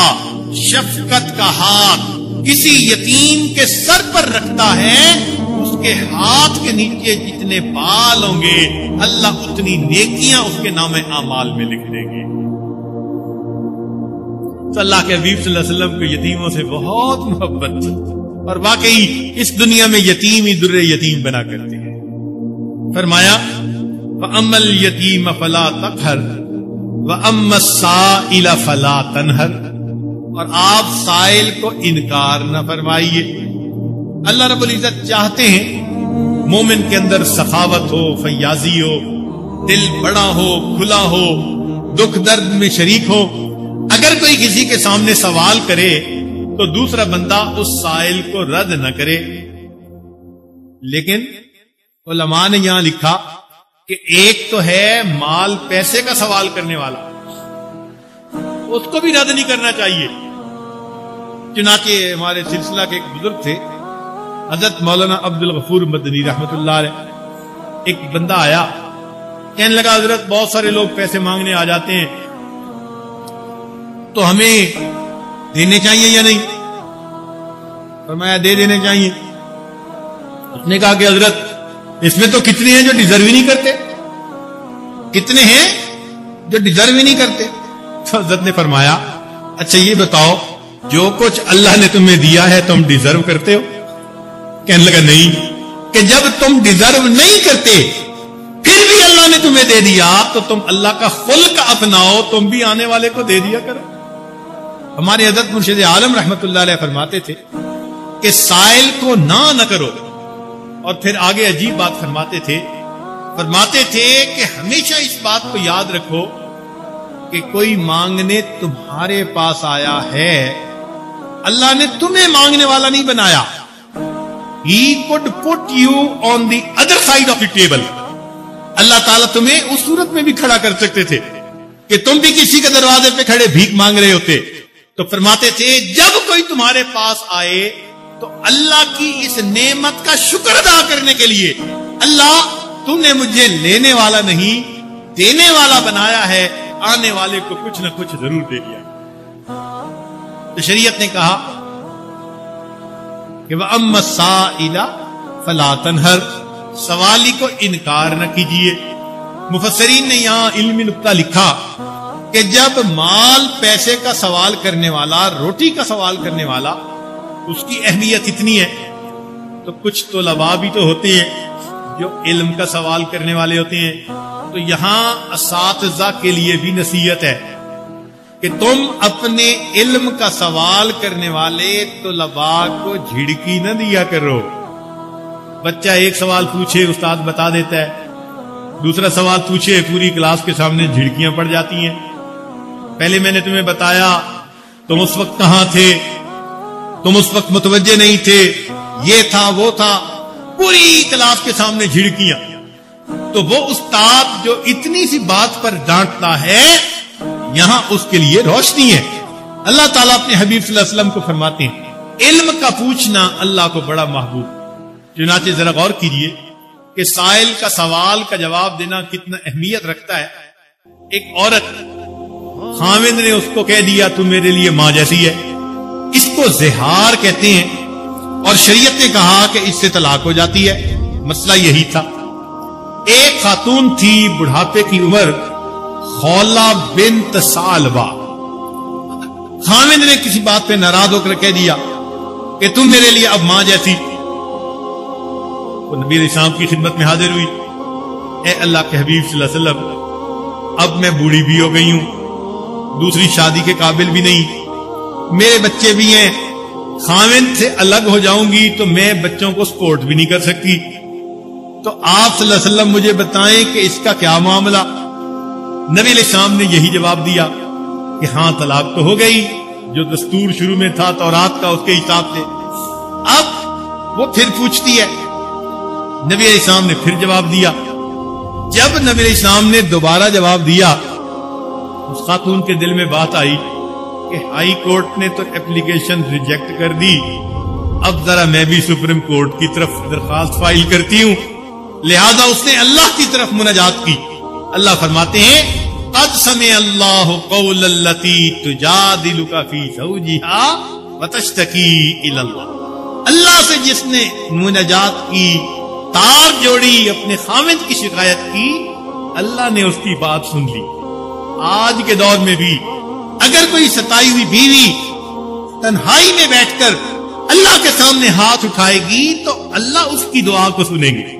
شفقت کا ہاتھ کسی یتیم کے سر پر رکھتا ہے اس کے ہاتھ کے نیچے جتنے بال ہوں گے اللہ اتنی نیکیاں اس کے نام اعمال میں لکھ دیں گے۔ تو اللہ کے حبیب صلی اللہ علیہ وسلم کو یتیموں سے بہت محبت تھی اور واقعی اس دنیا میں یتیم ہی در یتیم بنا کرتے ہیں۔ فرمایا فَأَمَّا الْيَتِيمَ فَلَا تَقْهَرْ وَأَمَّا السَّائِلَ فَلَا تَنْهَرْ، اور آپ سائل کو انکار نہ فرمائیے۔ اللہ رب العزت چاہتے ہیں مومن کے اندر سخاوت ہو، فیاضی ہو، دل بڑا ہو، کھلا ہو، دکھ درد میں شریک ہو۔ اگر کوئی کسی کے سامنے سوال کرے تو دوسرا بندہ اس سائل کو رد نہ کرے، لیکن علماء نے یہاں لکھا کہ ایک تو ہے مال پیسے کا سوال کرنے والا، اس کو بھی رد نہیں کرنا چاہیے۔ چنانچہ ہمارے سلسلہ کے ایک بزرگ تھے حضرت مولانا عبد الغفور مدنی رحمت اللہ علیہ، ایک بندہ آیا کہنے لگا حضرت بہت سارے لوگ پیسے مانگنے آ جاتے ہیں تو ہمیں دینے چاہیے یا نہیں؟ فرمایا دے دینے چاہیے۔ اس نے کہا کہ حضرت اس میں تو کتنے ہیں جو ڈیزرو ہی نہیں کرتے، کتنے ہیں جو ڈیزرو ہی نہیں کرتے۔ تو حضرت نے فرمایا اچھا یہ بتاؤ جو کچھ اللہ نے تمہیں دیا ہے تم ڈیزرو کرتے ہو؟ کہنے لگا نہیں۔ کہ جب تم ڈیزرو نہیں کرتے پھر بھی اللہ نے تمہیں دے دیا تو تم اللہ کا خلق اپناؤ، تم بھی آنے والے کو دے دیا کرو۔ ہمارے حضرت مرشد عالم رحمت اللہ علیہ فرماتے تھے کہ سائل کو نہ کرو، اور پھر آگے عجیب بات فرماتے تھے کہ ہمیشہ اس بات کو یاد رکھو کہ کوئی مانگنے تمہارے پاس آیا ہے، اللہ نے تمہیں مانگنے والا نہیں بنایا۔ He could put you on the other side of the table۔ اللہ تعالیٰ تمہیں اس صورت میں بھی کھڑا کر سکتے تھے کہ تم بھی کسی کے دروازے پہ کھڑے بھیک مانگ رہے ہوتے۔ تو فرماتے تھے جب کوئی تمہارے پاس آئے تو اللہ کی اس نعمت کا شکر ادا کرنے کے لیے اللہ تم نے مجھے لینے والا نہیں دینے والا بنایا ہے، آنے والے کو کچھ نہ کچھ ضرور دے دیا۔ تو شریعت نے کہا کہ وَأَمَّا السَّائِلَ فَلَا تَنْهَرْ، سوالی کو انکار نہ کیجیے۔ مفسرین نے یہاں علمی نقطہ لکھا کہ جب مال پیسے کا سوال کرنے والا، روٹی کا سوال کرنے والا، اس کی اہمیت اتنی ہے تو کچھ طلباء بھی تو ہوتے ہیں جو علم کا سوال کرنے والے ہوتے ہیں۔ تو یہاں اساتذہ کے لیے بھی نصیحت ہے کہ تم اپنے علم کا سوال کرنے والے طلباء کو جھڑکی نہ دیا کرو۔ بچہ ایک سوال پوچھے استاد بتا دیتا ہے، دوسرا سوال پوچھے پوری کلاس کے سامنے جھڑکیاں پڑ جاتی ہیں۔ پہلے میں نے تمہیں بتایا تم اس وقت کہاں تھے، تم اس وقت متوجہ نہیں تھے، یہ تھا وہ تھا، پوری کلاس کے سامنے جھڑکیاں۔ تو وہ استاد جو اتنی سی بات پر ڈانٹتا ہے یہاں اس کے لیے روشنی ہے۔ اللہ تعالیٰ اپنے حبیب صلی اللہ علیہ وسلم کو فرماتے ہیں علم کا پوچھنا اللہ کو بڑا محبوب۔ چنانچہ ذرا غور کیجئے کہ سائل کا سوال کا جواب دینا کتنا اہمیت رکھتا ہے۔ ایک عورت خاوند نے اس کو کہہ دیا تو میرے لیے ماں جیسی ہے، اس کو زہار کہتے ہیں، اور شریعت نے کہا کہ اس سے طلاق ہو جاتی ہے. مسئلہ یہی تھا. ایک خاتون تھی بڑھاپے کی عمر، خولہ بنت ثعلبہ. خاوند نے کسی بات پہ ناراض ہو کر کہہ دیا کہ تم میرے لیے اب ماں جیسی. وہ نبی علیہ السلام کی خدمت میں حاضر ہوئی. اے اللہ کے حبیب صلی اللہ علیہ وسلم، اب میں بوڑھی بھی ہو گئی ہوں، دوسری شادی کے قابل بھی نہیں، میرے بچے بھی ہیں، خاوند سے الگ ہو جاؤں گی تو میں بچوں کو سپورٹ بھی نہیں کر سکتی. تو آپ صلی اللہ علیہ وسلم مجھے بتائیں کہ اس کا کیا معاملہ. نبی علیہ السلام نے یہی جواب دیا کہ ہاں طلاق تو ہو گئی، جو دستور شروع میں تھا تورات کا اس کے حساب سے. اب وہ پھر پوچھتی ہے. نبی علیہ السلام نے پھر جواب دیا. جب نبی علیہ السلام نے دوبارہ جواب دیا، اس خاتون کے دل میں بات آئی کہ ہائی کورٹ نے تو اپلیکیشن ریجیکٹ کر دی، اب ذرا میں بھی سپریم کورٹ کی طرف درخواست فائل کرتی ہوں. لہذا اس نے اللہ کی طرف مناجات کی. اللہ فرماتے ہیں قد سمع اللہ قول التی تجادلک فی زوجہا وتشتکی الی اللہ. اللہ سے جس نے مناجات کی، تار جوڑی، اپنے خاوند کی شکایت کی، اللہ نے اس کی بات سن لی. آج کے دور میں بھی اگر کوئی ستائی ہوئی بیوی تنہائی میں بیٹھ کر اللہ کے سامنے ہاتھ اٹھائے گی تو اللہ اس کی دعا کو سنیں گے.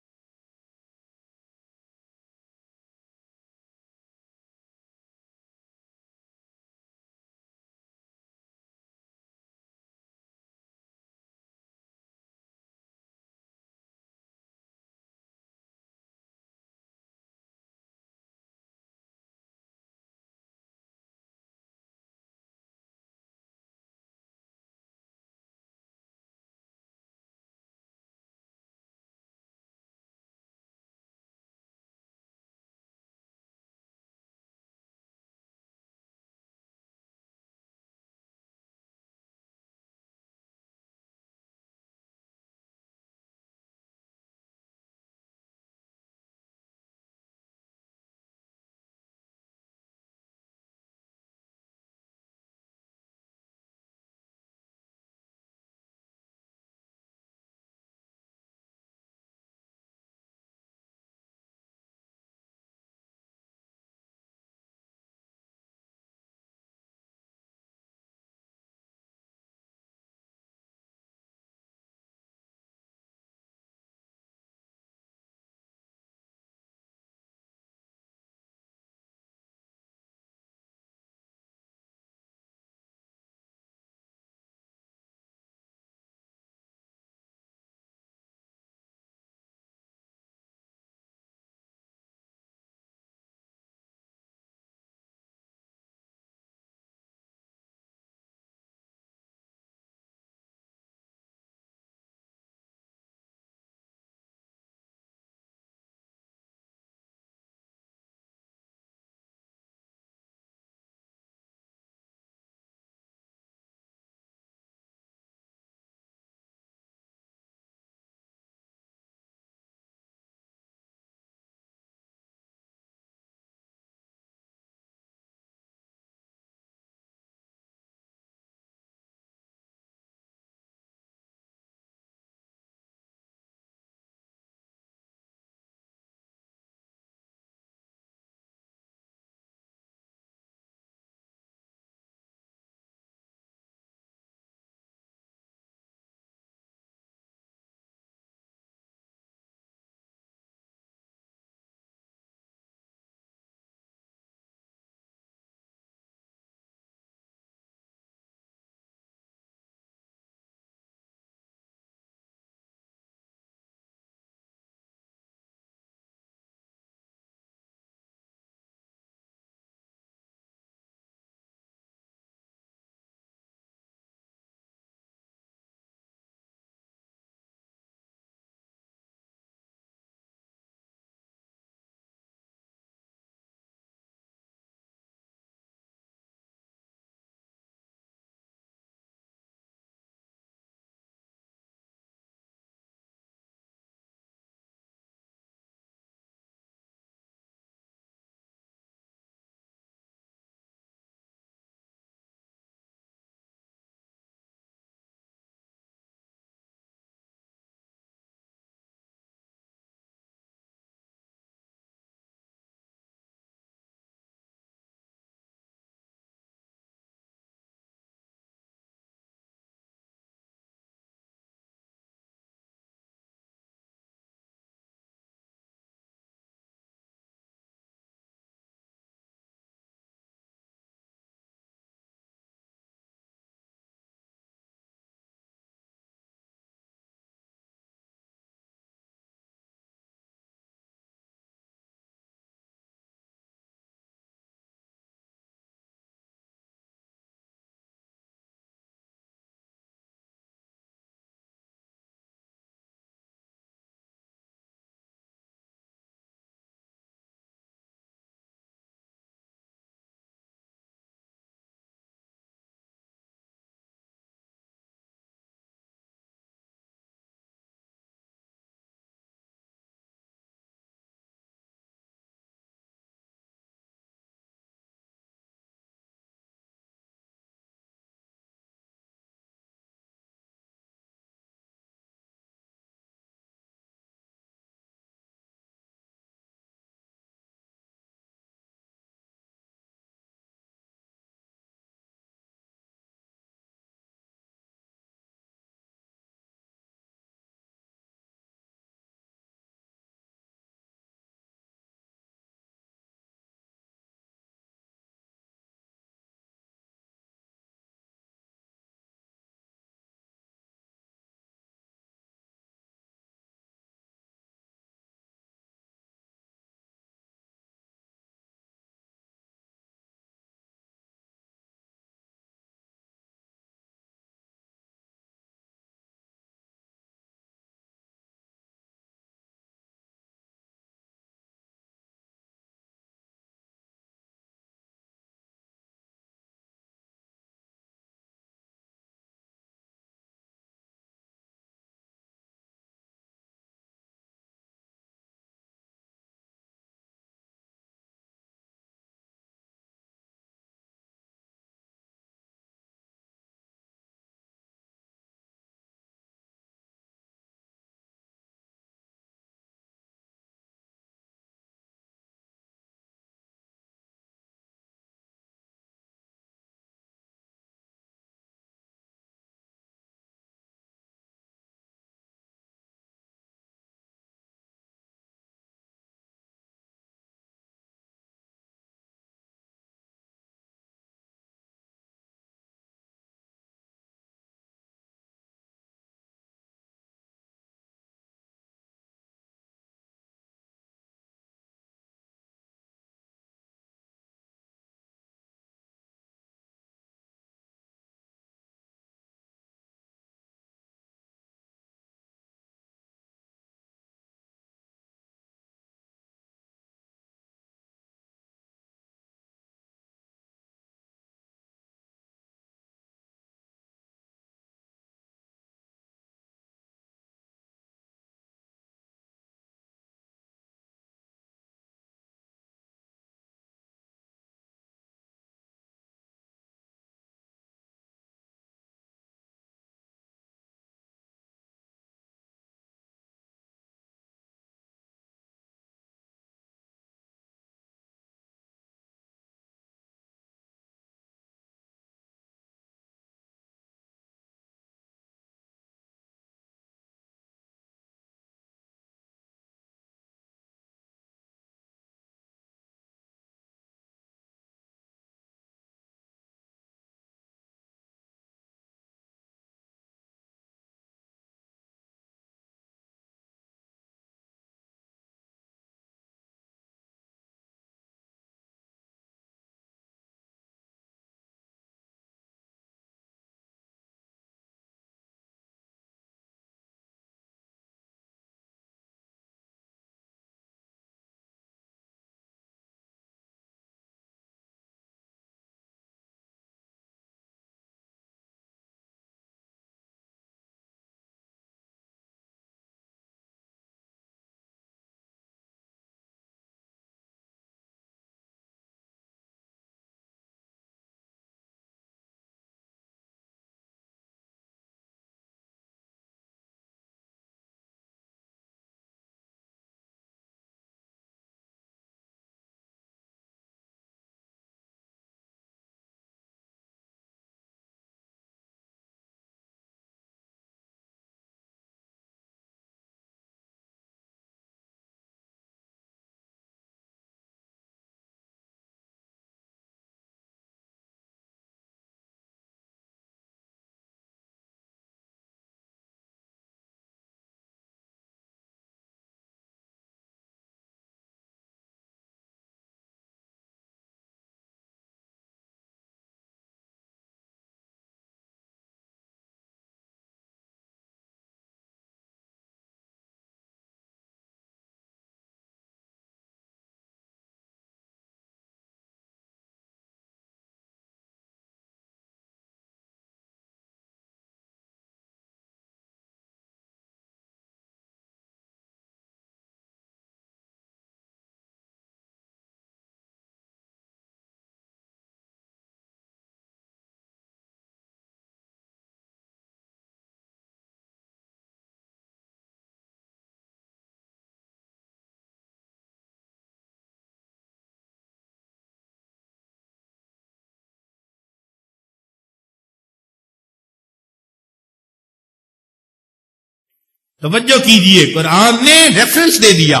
توجہ کیجئے، قرآن نے ریفرنس دے دیا،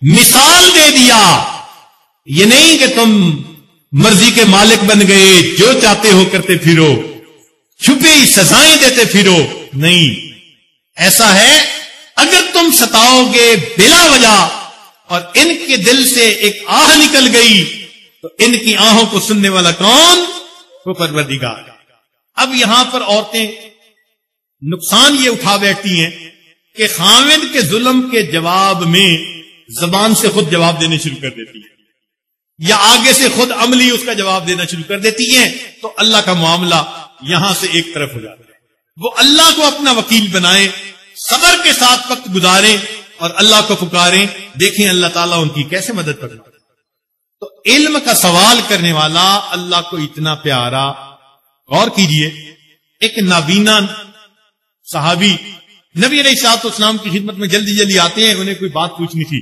مثال دے دیا. یہ نہیں کہ تم مرضی کے مالک بن گئے، جو چاہتے ہو کرتے پھرو، چھپی سزائیں دیتے پھرو. نہیں، ایسا ہے اگر تم ستاؤ گے بلا وجہ اور ان کے دل سے ایک آہ نکل گئی تو ان کی آہوں کو سننے والا کون؟ وہ پروردگار. اب یہاں پر عورتیں نقصان یہ اٹھا بیٹھتی ہیں کہ خاوند کے ظلم کے جواب میں زبان سے خود جواب دینے شروع کر دیتی ہیں، یا آگے سے خود عملی اس کا جواب دینا شروع کر دیتی ہیں، تو اللہ کا معاملہ یہاں سے ایک طرف ہو جاتا ہے. وہ اللہ کو اپنا وکیل بنائیں، صبر کے ساتھ وقت گزاریں اور اللہ کو پکاریں. دیکھیں اللہ تعالیٰ ان کی کیسے مدد کرتا ہے. تو علم کا سوال کرنے والا اللہ کو اتنا پیارا. غور کیجئے، ایک نابینا صحابی نبی علیہ الصلوۃ والسلام کی خدمت میں جلدی جلدی آتے ہیں، انہیں کوئی بات پوچھنی تھی.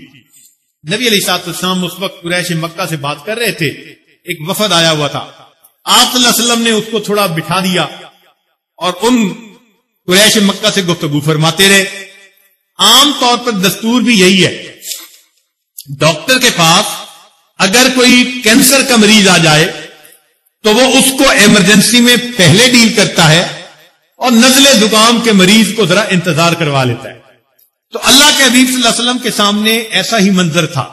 نبی علیہ الصلوۃ والسلام اس وقت قریش مکہ سے بات کر رہے تھے، ایک وفد آیا ہوا تھا. آپ صلی اللہ علیہ وسلم نے اس کو تھوڑا بٹھا دیا اور ان قریش مکہ سے گفتگو فرماتے رہے. عام طور پر دستور بھی یہی ہے، ڈاکٹر کے پاس اگر کوئی کینسر کا مریض آ جائے تو وہ اس کو ایمرجنسی میں پہلے ڈیل کرتا ہے اور نزلے زکام کے مریض کو ذرا انتظار کروا لیتا ہے. تو اللہ کے حبیب صلی اللہ علیہ وسلم کے سامنے ایسا ہی منظر تھا.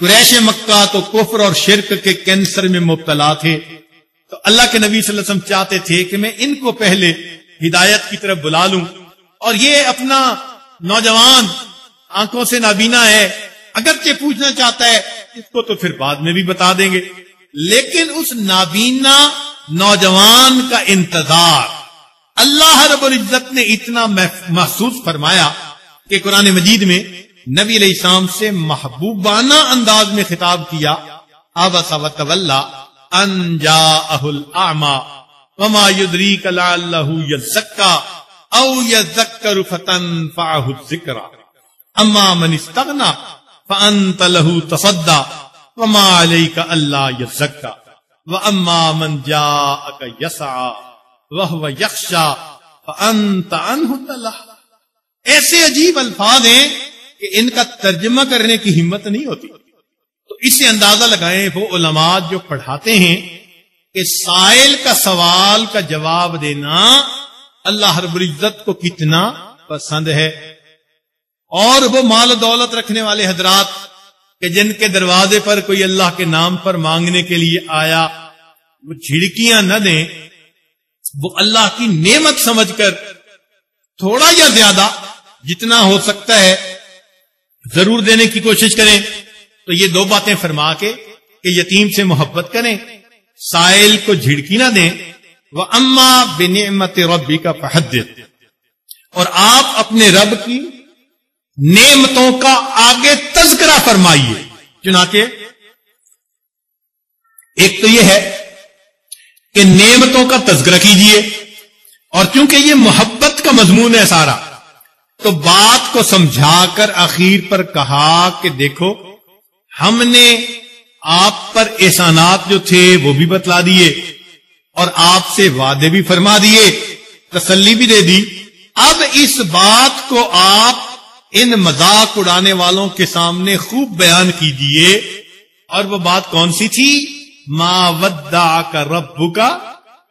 قریش مکہ تو کفر اور شرک کے کینسر میں مبتلا تھے. تو اللہ کے نبی صلی اللہ علیہ وسلم چاہتے تھے کہ میں ان کو پہلے ہدایت کی طرف بلا لوں، اور یہ اپنا نوجوان آنکھوں سے نابینا ہے، اگرچہ پوچھنا چاہتا ہے اس کو تو پھر بعد میں بھی بتا دیں گے. لیکن اس نابینا نوجوان کا انتظار اللہ رب العزت نے اتنا محسوس فرمایا کہ قرآن مجید میں نبی علیہ السلام سے محبوبانہ انداز میں خطاب کیا. عبس وتولی ان جاءہ الاعمی وما یدریک لعلہ یزکی او یذکر فتنفعہ الذکری اما من استغنی فانت لہ تصدی وما علیک الا یزکی واما من جاءک یسعی وہو یخشی فانت عنہ تلہی. ایسے عجیب الفاظ ہیں کہ ان کا ترجمہ کرنے کی ہمت نہیں ہوتی. تو اس سے اندازہ لگائیں وہ علماء جو پڑھاتے ہیں کہ سائل کا سوال کا جواب دینا اللہ رب العزت کو کتنا پسند ہے. اور وہ مال و دولت رکھنے والے حضرات کہ جن کے دروازے پر کوئی اللہ کے نام پر مانگنے کے لیے آیا، وہ جھڑکیاں نہ دیں، وہ اللہ کی نعمت سمجھ کر تھوڑا یا زیادہ جتنا ہو سکتا ہے ضرور دینے کی کوشش کریں. تو یہ دو باتیں فرما کے کہ یتیم سے محبت کریں، سائل کو جھڑکی نہ دیں، وَأَمَّا بِنِعْمَةِ رَبِّكَ فَحَدِّثْ، اور آپ اپنے رب کی نعمتوں کا آگے تذکرہ فرمائیے. چنانچہ ایک تو یہ ہے کہ نعمتوں کا تذکرہ کیجئے، اور چونکہ یہ محبت کا مضمون ہے سارا، تو بات کو سمجھا کر آخر پر کہا کہ دیکھو ہم نے آپ پر احسانات جو تھے وہ بھی بتلا دیے اور آپ سے وعدے بھی فرما دیے، تسلی بھی دے دی. اب اس بات کو آپ ان مذاق اڑانے والوں کے سامنے خوب بیان کیجئے. اور وہ بات کون سی تھی؟ ما ودعک ربک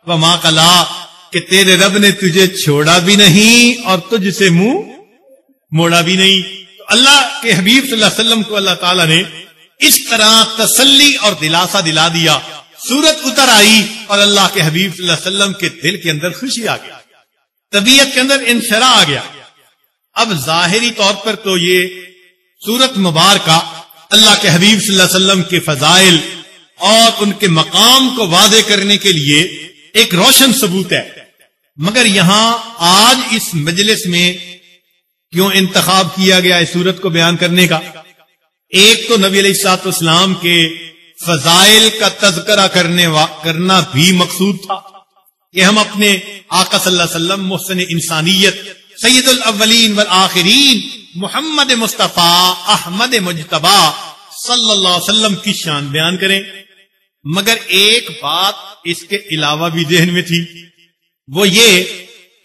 وما قلی، کہ تیرے رب نے تجھے چھوڑا بھی نہیں اور تجھ سے منہ موڑا بھی نہیں. تو اللہ کے حبیب صلی اللہ علیہ وسلم کو اللہ تعالیٰ نے اس طرح تسلی اور دلاسا دلا دیا. سورت اتر آئی اور اللہ کے حبیب صلی اللہ علیہ وسلم کے دل کے اندر خوشی آ گیا، طبیعت کے اندر انشراح آ گیا. اب ظاہری طور پر تو یہ سورت مبارکہ اللہ کے حبیب صلی اللہ علیہ وسلم کے فضائل اور ان کے مقام کو واضح کرنے کے لیے ایک روشن ثبوت ہے. مگر یہاں آج اس مجلس میں کیوں انتخاب کیا گیا اس سورت کو بیان کرنے کا؟ ایک تو نبی علیہ الصلوۃ والسلام کے فضائل کا تذکرہ کرنا بھی مقصود تھا کہ ہم اپنے آقا صلی اللہ علیہ وسلم محسن انسانیت سید الاولین والآخرین محمد مصطفیٰ احمد مجتبی صلی اللہ علیہ وسلم کی شان بیان کریں. مگر ایک بات اس کے علاوہ بھی ذہن میں تھی، وہ یہ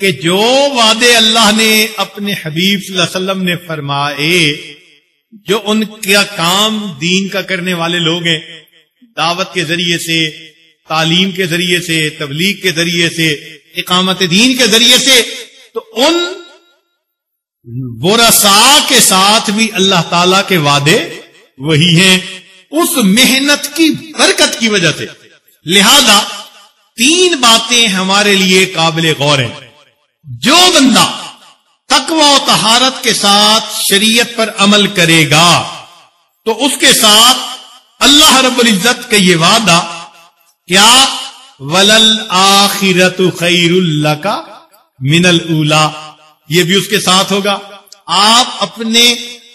کہ جو وعدے اللہ نے اپنے حبیب صلی اللہ علیہ وسلم نے فرمائے، جو ان کا کام دین کا کرنے والے لوگ ہیں، دعوت کے ذریعے سے، تعلیم کے ذریعے سے، تبلیغ کے ذریعے سے، اقامت دین کے ذریعے سے، تو ان ورثاء کے ساتھ بھی اللہ تعالی کے وعدے وہی ہیں، اس محنت کی برکت کی وجہ سے۔ لہذا 3 باتیں ہمارے لیے قابل غور ہیں۔ جو بندہ تقوی و طہارت کے ساتھ شریعت پر عمل کرے گا تو اس کے ساتھ اللہ رب العزت کا یہ وعدہ کیا، وَلَلْآخِرَةُ خَيْرٌ لَكَ مِنَ الْأُولَىٰ، یہ بھی اس کے ساتھ ہوگا۔ آپ اپنے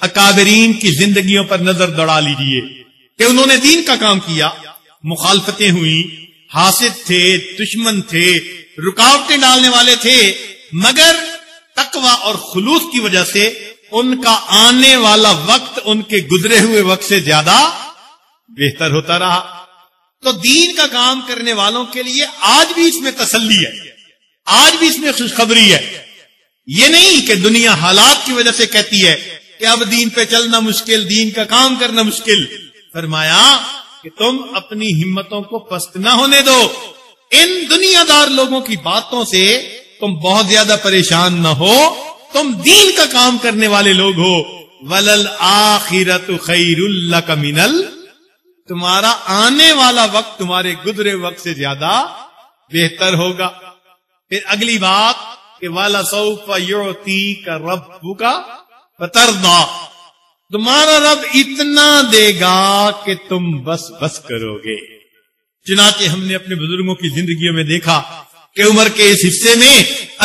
اکابرین کی زندگیوں پر نظر دوڑا لیجئے کہ انہوں نے دین کا کام کیا، مخالفتیں ہوئی، حاسد تھے، دشمن تھے، رکاوٹیں ڈالنے والے تھے، مگر تقوی اور خلوص کی وجہ سے ان کا آنے والا وقت ان کے گزرے ہوئے وقت سے زیادہ بہتر ہوتا رہا۔ تو دین کا کام کرنے والوں کے لیے آج بھی اس میں تسلی ہے، آج بھی اس میں خوشخبری ہے۔ یہ نہیں کہ دنیا حالات کی وجہ سے کہتی ہے کہ اب دین پہ چلنا مشکل، دین کا کام کرنا مشکل۔ فرمایا کہ تم اپنی ہمتوں کو پست نہ ہونے دو، ان دنیا دار لوگوں کی باتوں سے تم بہت زیادہ پریشان نہ ہو، تم دین کا کام کرنے والے لوگ ہو۔ وَلَلْآخِرَةُ خَيْرٌ لَكَ مِنَ تمہارا آنے والا وقت تمہارے گزرے وقت سے زیادہ بہتر ہوگا۔ پھر اگلی بات کہ وَلَسَوْفَ يُعْطِيكَ رَبُّكَ فَتَرْضَىٰ، تمہارا رب اتنا دے گا کہ تم بس بس کرو گے۔ چنانچہ ہم نے اپنے بزرگوں کی زندگیوں میں دیکھا کہ عمر کے اس حصے میں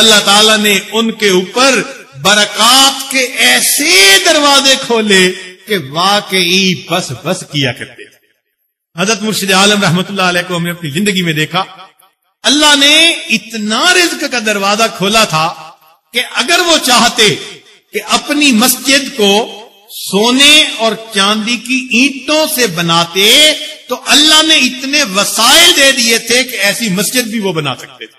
اللہ تعالیٰ نے ان کے اوپر برکات کے ایسے دروازے کھولے کہ واقعی بس بس کیا کرتے تھے۔ حضرت مرشد عالم رحمت اللہ علیہ کو ہم نے اپنی زندگی میں دیکھا، اللہ نے اتنا رزق کا دروازہ کھولا تھا کہ اگر وہ چاہتے کہ اپنی مسجد کو سونے اور چاندی کی اینٹوں سے بناتے تو اللہ نے اتنے وسائل دے دیے تھے کہ ایسی مسجد بھی وہ بنا سکتے تھے۔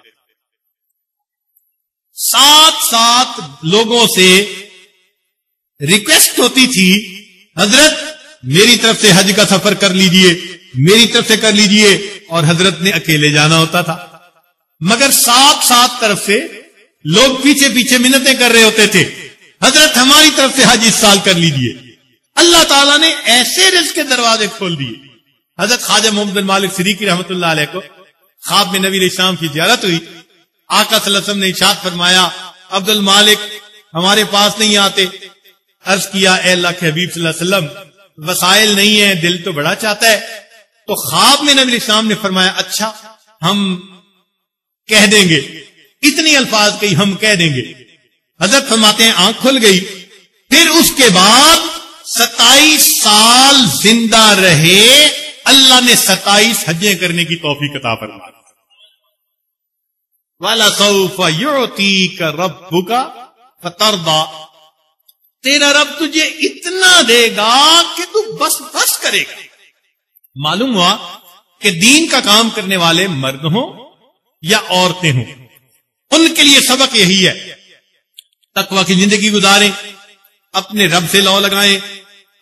ساتھ لوگوں سے ریکویسٹ ہوتی تھی، حضرت میری طرف سے حج کا سفر کر لیجئے، میری طرف سے کر لیجئے، اور حضرت نے اکیلے جانا ہوتا تھا، مگر ساتھ طرف سے لوگ پیچھے پیچھے منتیں کر رہے ہوتے تھے، حضرت ہماری طرف سے حج اس سال کر لیجئے۔ اللہ تعالیٰ نے ایسے رزق کے دروازے کھول دیے۔ حضرت خواجہ محمد بن مالک صدیقی رحمت اللہ علیہ کو خواب میں نبی علیہ السلام کی زیارت ہوئی، آقا صلی اللہ علیہ وسلم نے ارشاد فرمایا عبد المالک ہمارے پاس نہیں آتے۔ عرض کیا اے اللہ کے حبیب صلی اللہ علیہ وسلم وسائل نہیں ہیں، دل تو بڑا چاہتا ہے۔ تو خواب میں نبی علیہ السلام نے فرمایا اچھا ہم کہہ دیں گے، اتنی الفاظ کہی ہم کہہ دیں گے۔ حضرت فرماتے ہیں آنکھ کھل گئی، پھر اس کے بعد 27 سال زندہ رہے، اللہ نے 27 حجیں کرنے کی توفیق عطا فرمائی۔ وَلَسَوْفَ يُعْطِيكَ رَبُّكَ فَتَرْضَىٰ، تیرا رب تجھے اتنا دے گا کہ تو بس بس کرے گا۔ معلوم ہوا کہ دین کا کام کرنے والے مرد ہوں یا عورتیں ہوں، ان کے لیے سبق یہی ہے، تقوی کی زندگی گزاریں، اپنے رب سے لو لگائیں،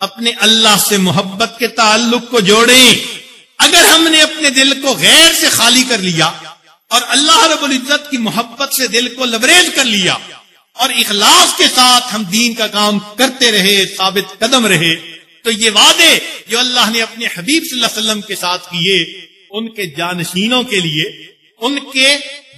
اپنے اللہ سے محبت کے تعلق کو جوڑیں۔ اگر ہم نے اپنے دل کو غیر سے خالی کر لیا اور اللہ رب العزت کی محبت سے دل کو لبریز کر لیا اور اخلاص کے ساتھ ہم دین کا کام کرتے رہے، ثابت قدم رہے، تو یہ وعدے جو اللہ نے اپنے حبیب صلی اللہ علیہ وسلم کے ساتھ کیے، ان کے جانشینوں کے لیے، ان کے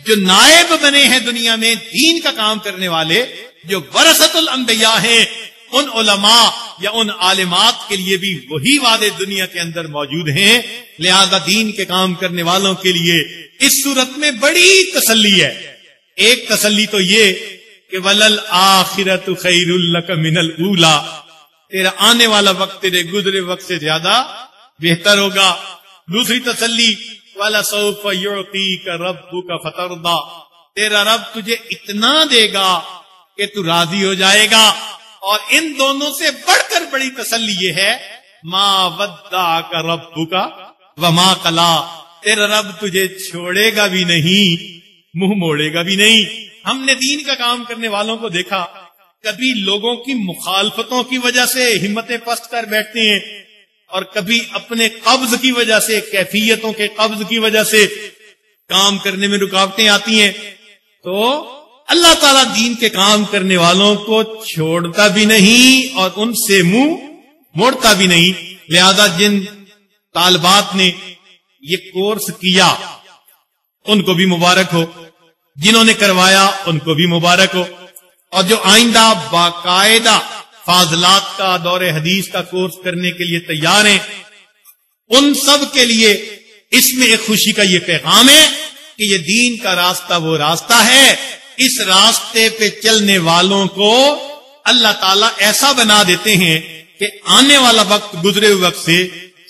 جو نائب بنے ہیں دنیا میں دین کا کام کرنے والے، جو ورثۃ الانبیاء ہیں، ان علماء یا ان عالمات کے لیے بھی وہی وعدے دنیا کے اندر موجود ہیں۔ لہذا دین کے کام کرنے والوں کے لیے اس صورت میں بڑی تسلی ہے۔ ایک تسلی تو یہ کہ وَلَلْآخِرَةُ خَيْرٌ لَكَ مِنَ الْأُولَىٰ، تیرا آنے والا وقت تیرے گزرے وقت سے زیادہ بہتر ہوگا۔ دوسری تسلی وَلَسَوْفَ يُعْطِيكَ رَبُّكَ فَتَرْضَىٰ، تیرا رب تجھے اتنا دے گا کہ تو راضی ہو جائے گا۔ اور ان دونوں سے بڑھ کر بڑی تسلی یہ ہے مَا وَدَّعَكَ رَبُّكَ وَمَا قَلَىٰ، تیرا رب تجھے چھوڑے گا بھی نہیں، منہ موڑے گا بھی نہیں۔ ہم نے دین کا کام کرنے والوں کو دیکھا کبھی لوگوں کی مخالفتوں کی وجہ سے ہمتیں پست کر بیٹھتے ہیں اور کبھی اپنے قبض کی وجہ سے، کیفیتوں کے قبض کی وجہ سے کام کرنے میں رکاوٹیں آتی ہیں. تو اللہ تعالیٰ دین کے کام کرنے والوں کو چھوڑتا بھی نہیں اور ان سے منہ موڑتا بھی نہیں. لہذا جن طالبات نے یہ کورس کیا ان کو بھی مبارک ہو، جنہوں نے کروایا ان کو بھی مبارک ہو، اور جو آئندہ باقاعدہ فاضلات کا، دور حدیث کا کورس کرنے کے لیے تیار ہیں، ان سب کے لیے اس میں ایک خوشی کا یہ پیغام ہے کہ یہ دین کا راستہ وہ راستہ ہے، اس راستے پہ چلنے والوں کو اللہ تعالیٰ ایسا بنا دیتے ہیں کہ آنے والا وقت گزرے ہوئے وقت سے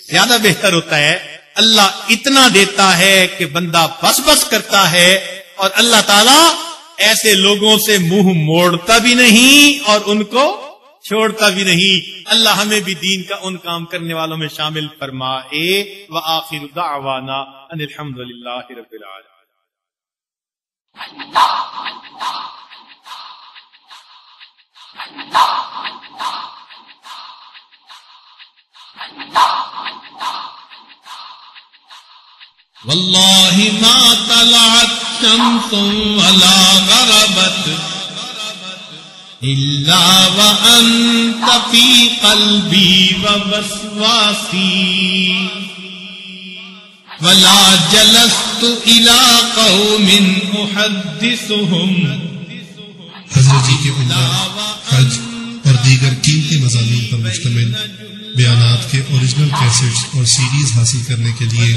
زیادہ بہتر ہوتا ہے. اللہ اتنا دیتا ہے کہ بندہ بس بس کرتا ہے، اور اللہ تعالیٰ ایسے لوگوں سے منہ موڑتا بھی نہیں اور ان کو چھوڑتا بھی نہیں. اللہ ہمیں بھی دین کا ان کام کرنے والوں میں شامل فرمائے. وآخر دعوانا ان الحمدللہ رب العالمین. واللہ ما طلعت شمس ولا غربت الا وانت فی قلبی ووسواسی ولا جلست الى قوم احدثهم. حضرت جی کے عمرہ، حج اور دیگر قیمتی مضامین پر مشتمل بیانات کے اوریجنل کیسٹس اور سیریز حاصل کرنے کے لیے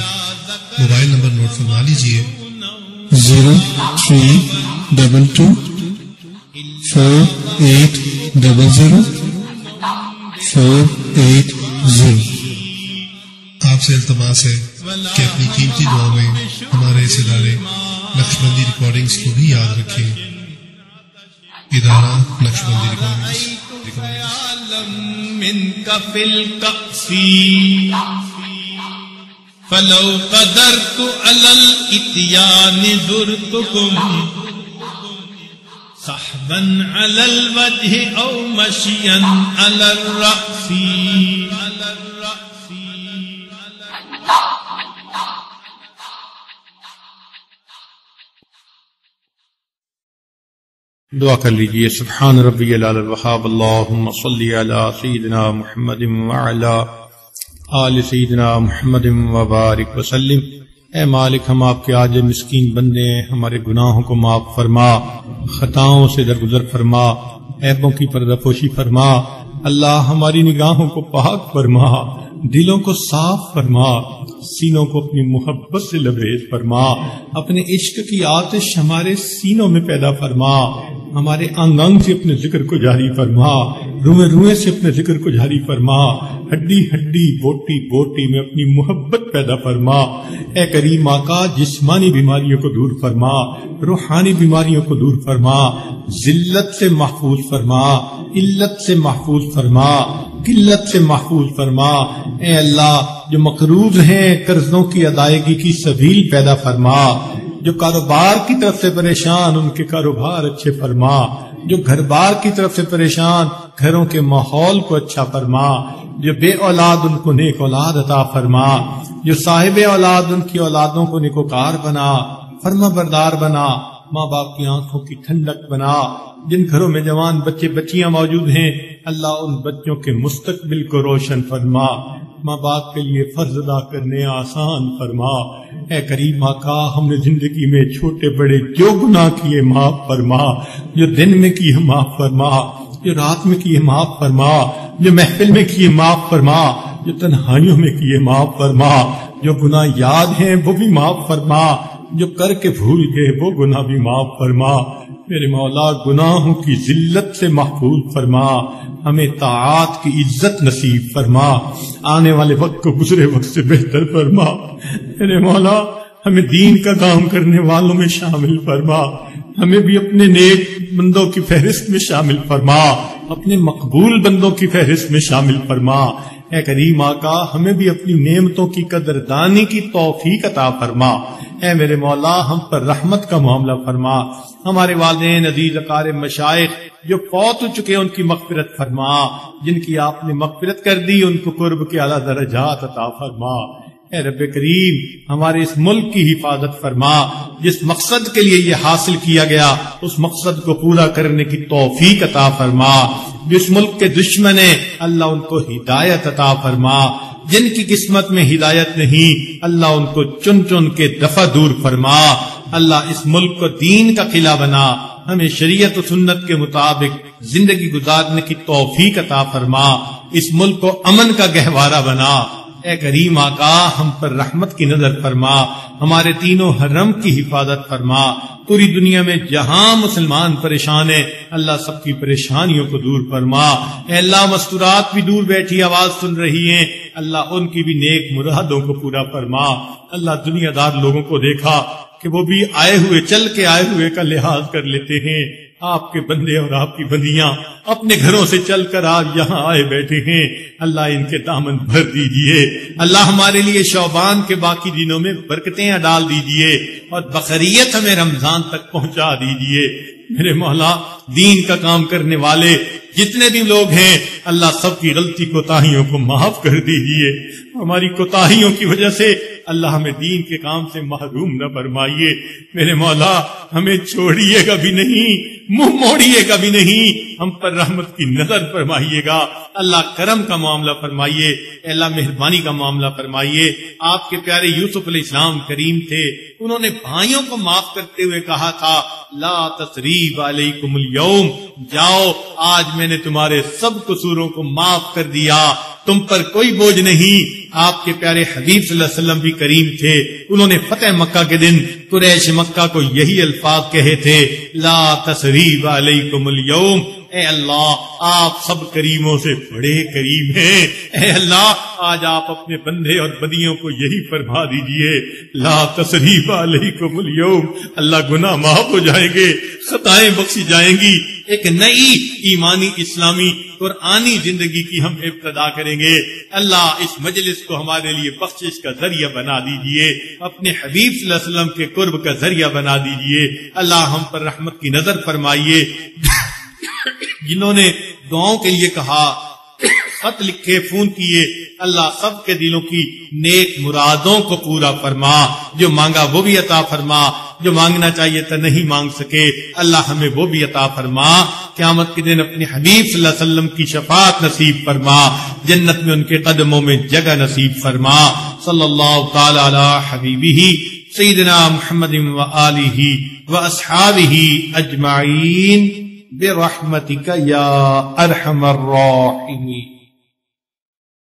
موبائل نمبر نوٹ فرما لیجیے 032248004880. آپ سے التماس ہے کہ اپنی قیمتی دعا میں ہمارے اس ادارے نقشبندی ریکارڈنگز کو بھی یاد رکھیں. ادارہ نقشبندی ریکارڈنگز. منك في الكأس فلو قدرت على الاتيان زرتكم صحبا على الوجه او مشيا على الرأس. دعا کر لیجئے. سبحان ربی العلی الوہاب. اللہم صلی علی سیدنا محمد وعلی آل سیدنا محمد وبارک وسلم. اے مالک، ہم آپ کے عاجز مسکین بندے ہیں، ہمارے گناہوں کو معاف فرما، خطاؤں سے درگزر فرما، عیبوں کی پردہ پوشی فرما. اللہ ہماری نگاہوں کو پاک فرما، دلوں کو صاف فرما، سینوں کو اپنی محبت سے لبریز فرما، اپنے عشق کی آتش ہمارے سینوں میں پیدا فرما، ہمارے انگ انگ سے اپنے ذکر کو جاری فرما، روئے روئے سے اپنے ذکر کو جاری فرما، ہڈی ہڈی بوٹی بوٹی میں اپنی محبت پیدا فرما. اے کریم آقا، جسمانی بیماریوں کو دور فرما، روحانی بیماریوں کو دور فرما، ذلت سے محفوظ فرما، علت سے محفوظ فرما، قلت سے محفوظ فرما. اے اللہ، جو مقروض ہیں قرضوں کی ادائیگی کی سبیل پیدا فرما، جو کاروبار کی طرف سے پریشان ان کے کاروبار اچھے فرما، جو گھر بار کی طرف سے پریشان گھروں کے ماحول کو اچھا فرما، جو بے اولاد ان کو نیک اولاد عطا فرما، جو صاحب اولاد ان کی اولادوں کو نیکوکار بنا، فرما بردار بنا، ماں باپ کی آنکھوں کی ٹھنڈک بنا. جن گھروں میں جوان بچے بچیاں موجود ہیں، اللہ ان بچوں کے مستقبل کو روشن فرما، ماں باپ کے لیے فرض ادا کرنے آسان فرما. اے کریم آقا، ہم نے زندگی میں چھوٹے بڑے جو گناہ کیے معاف فرما، جو دن میں کیے معاف فرما، جو رات میں کیے معاف فرما، جو محفل میں کیے معاف فرما، جو تنہائیوں میں کیے معاف فرما، جو گناہ یاد ہیں وہ بھی معاف فرما، جو کر کے بھول گئے وہ گناہ بھی معاف فرما. میرے مولا، گناہوں کی ذلت سے محفوظ فرما، ہمیں طاعات کی عزت نصیب فرما، آنے والے وقت کو گزرے وقت سے بہتر فرما. میرے مولا، ہمیں دین کا کام کرنے والوں میں شامل فرما، ہمیں بھی اپنے نیک بندوں کی فہرست میں شامل فرما، اپنے مقبول بندوں کی فہرست میں شامل فرما. اے کریم آقا ہمیں بھی اپنی نعمتوں کی قدردانی کی توفیق عطا فرما. اے میرے مولا ہم پر رحمت کا معاملہ فرما. ہمارے والدین عزیز اقارب مشائخ جو فوت ہو چکے ان کی مغفرت فرما. جن کی آپ نے مغفرت کر دی ان کو قرب کے اعلیٰ درجات عطا فرما. اے رب کریم ہمارے اس ملک کی حفاظت فرما. جس مقصد کے لیے یہ حاصل کیا گیا اس مقصد کو پورا کرنے کی توفیق عطا فرما. جس ملک کے دشمن ہیں اللہ ان کو ہدایت عطا فرما. جن کی قسمت میں ہدایت نہیں اللہ ان کو چن چن کے دفع دور فرما. اللہ اس ملک کو دین کا قلعہ بنا. ہمیں شریعت و سنت کے مطابق زندگی گزارنے کی توفیق عطا فرما. اس ملک کو امن کا گہوارہ بنا. اے کریم آقا ہم پر رحمت کی نظر فرما. ہمارے تینوں حرم کی حفاظت فرما. پوری دنیا میں جہاں مسلمان پریشان ہیں اللہ سب کی پریشانیوں کو دور فرما. اے اللہ مستورات بھی دور بیٹھی آواز سن رہی ہیں اللہ ان کی بھی نیک مرادوں کو پورا فرما. اللہ دنیا دار لوگوں کو دیکھا کہ وہ بھی آئے ہوئے چل کے آئے ہوئے کا لحاظ کر لیتے ہیں. آپ کے بندے اور آپ کی بندیاں اپنے گھروں سے چل کر آج یہاں آئے بیٹھے ہیں. اللہ ان کے دامن بھر دیجئے. اللہ ہمارے لیے شعبان کے باقی دنوں میں برکتیں ڈال دیجئے اور بقریت ہمیں رمضان تک پہنچا دیجئے. میرے مولا دین کا کام کرنے والے جتنے بھی لوگ ہیں اللہ سب کی غلطی کوتاہیوں کو معاف کر دیجئے. ہماری کوتاہیوں کی وجہ سے اللہ ہمیں دین کے کام سے محروم نہ فرمائیے. میرے مولا ہمیں چھوڑیے گا بھی نہیں منہ موڑیے گا بھی نہیں. ہم پر رحمت کی نظر فرمائیے گا. اللہ کرم کا معاملہ فرمائیے. اللہ مہربانی کا معاملہ فرمائیے. آپ کے پیارے یوسف علیہ السلام کریم تھے. انہوں نے بھائیوں کو معاف کرتے ہوئے کہا تھا لا تثریب علیکم اليوم. جاؤ آج میں نے تمہارے سب قصوروں کو معاف کر دیا. تم پر کوئی بوجھ نہیں. آپ کے پیارے حبیب صلی اللہ علیہ وسلم بھی کریم تھے. انہوں نے فتح مکہ کے دن قریش مکہ کو یہی الفاظ کہے تھے لا تثریب علیکم اليوم. اے اللہ آپ سب کریموں سے بڑے کریم ہیں. اے اللہ آج آپ اپنے بندے اور بدیوں کو یہی فرما دیجئے لا تثریب علیکم اليوم. اللہ گناہ معاف ہو جائیں گے خطائیں بخشی جائیں گی. ایک نئی ایمانی اسلامی قرآنی زندگی کی ہم ابتدا کریں گے. اللہ اس مجلس کو ہمارے لیے بخشش کا ذریعہ بنا دیجئے. اپنے حبیب صلی اللہ علیہ وسلم کے قرب کا ذریعہ بنا دیجئے. اللہ ہم پر رحمت کی نظر فرمائیے. جنہوں نے دعاؤں کے لیے کہا خط لکھے فون کیے اللہ سب کے دلوں کی نیک مرادوں کو پورا فرما. جو مانگا وہ بھی عطا فرما. جو مانگنا چاہیے تھا نہیں مانگ سکے اللہ ہمیں وہ بھی عطا فرما. قیامت کے دن اپنے حبیب صلی اللہ علیہ وسلم کی شفاعت نصیب فرما. جنت میں ان کے قدموں میں جگہ نصیب فرما. صلی اللہ تعالی علی حبیبہ سیدنا محمد و آلہ و اصحابہ اجمعین برحمتک یا ارحم الراحمین.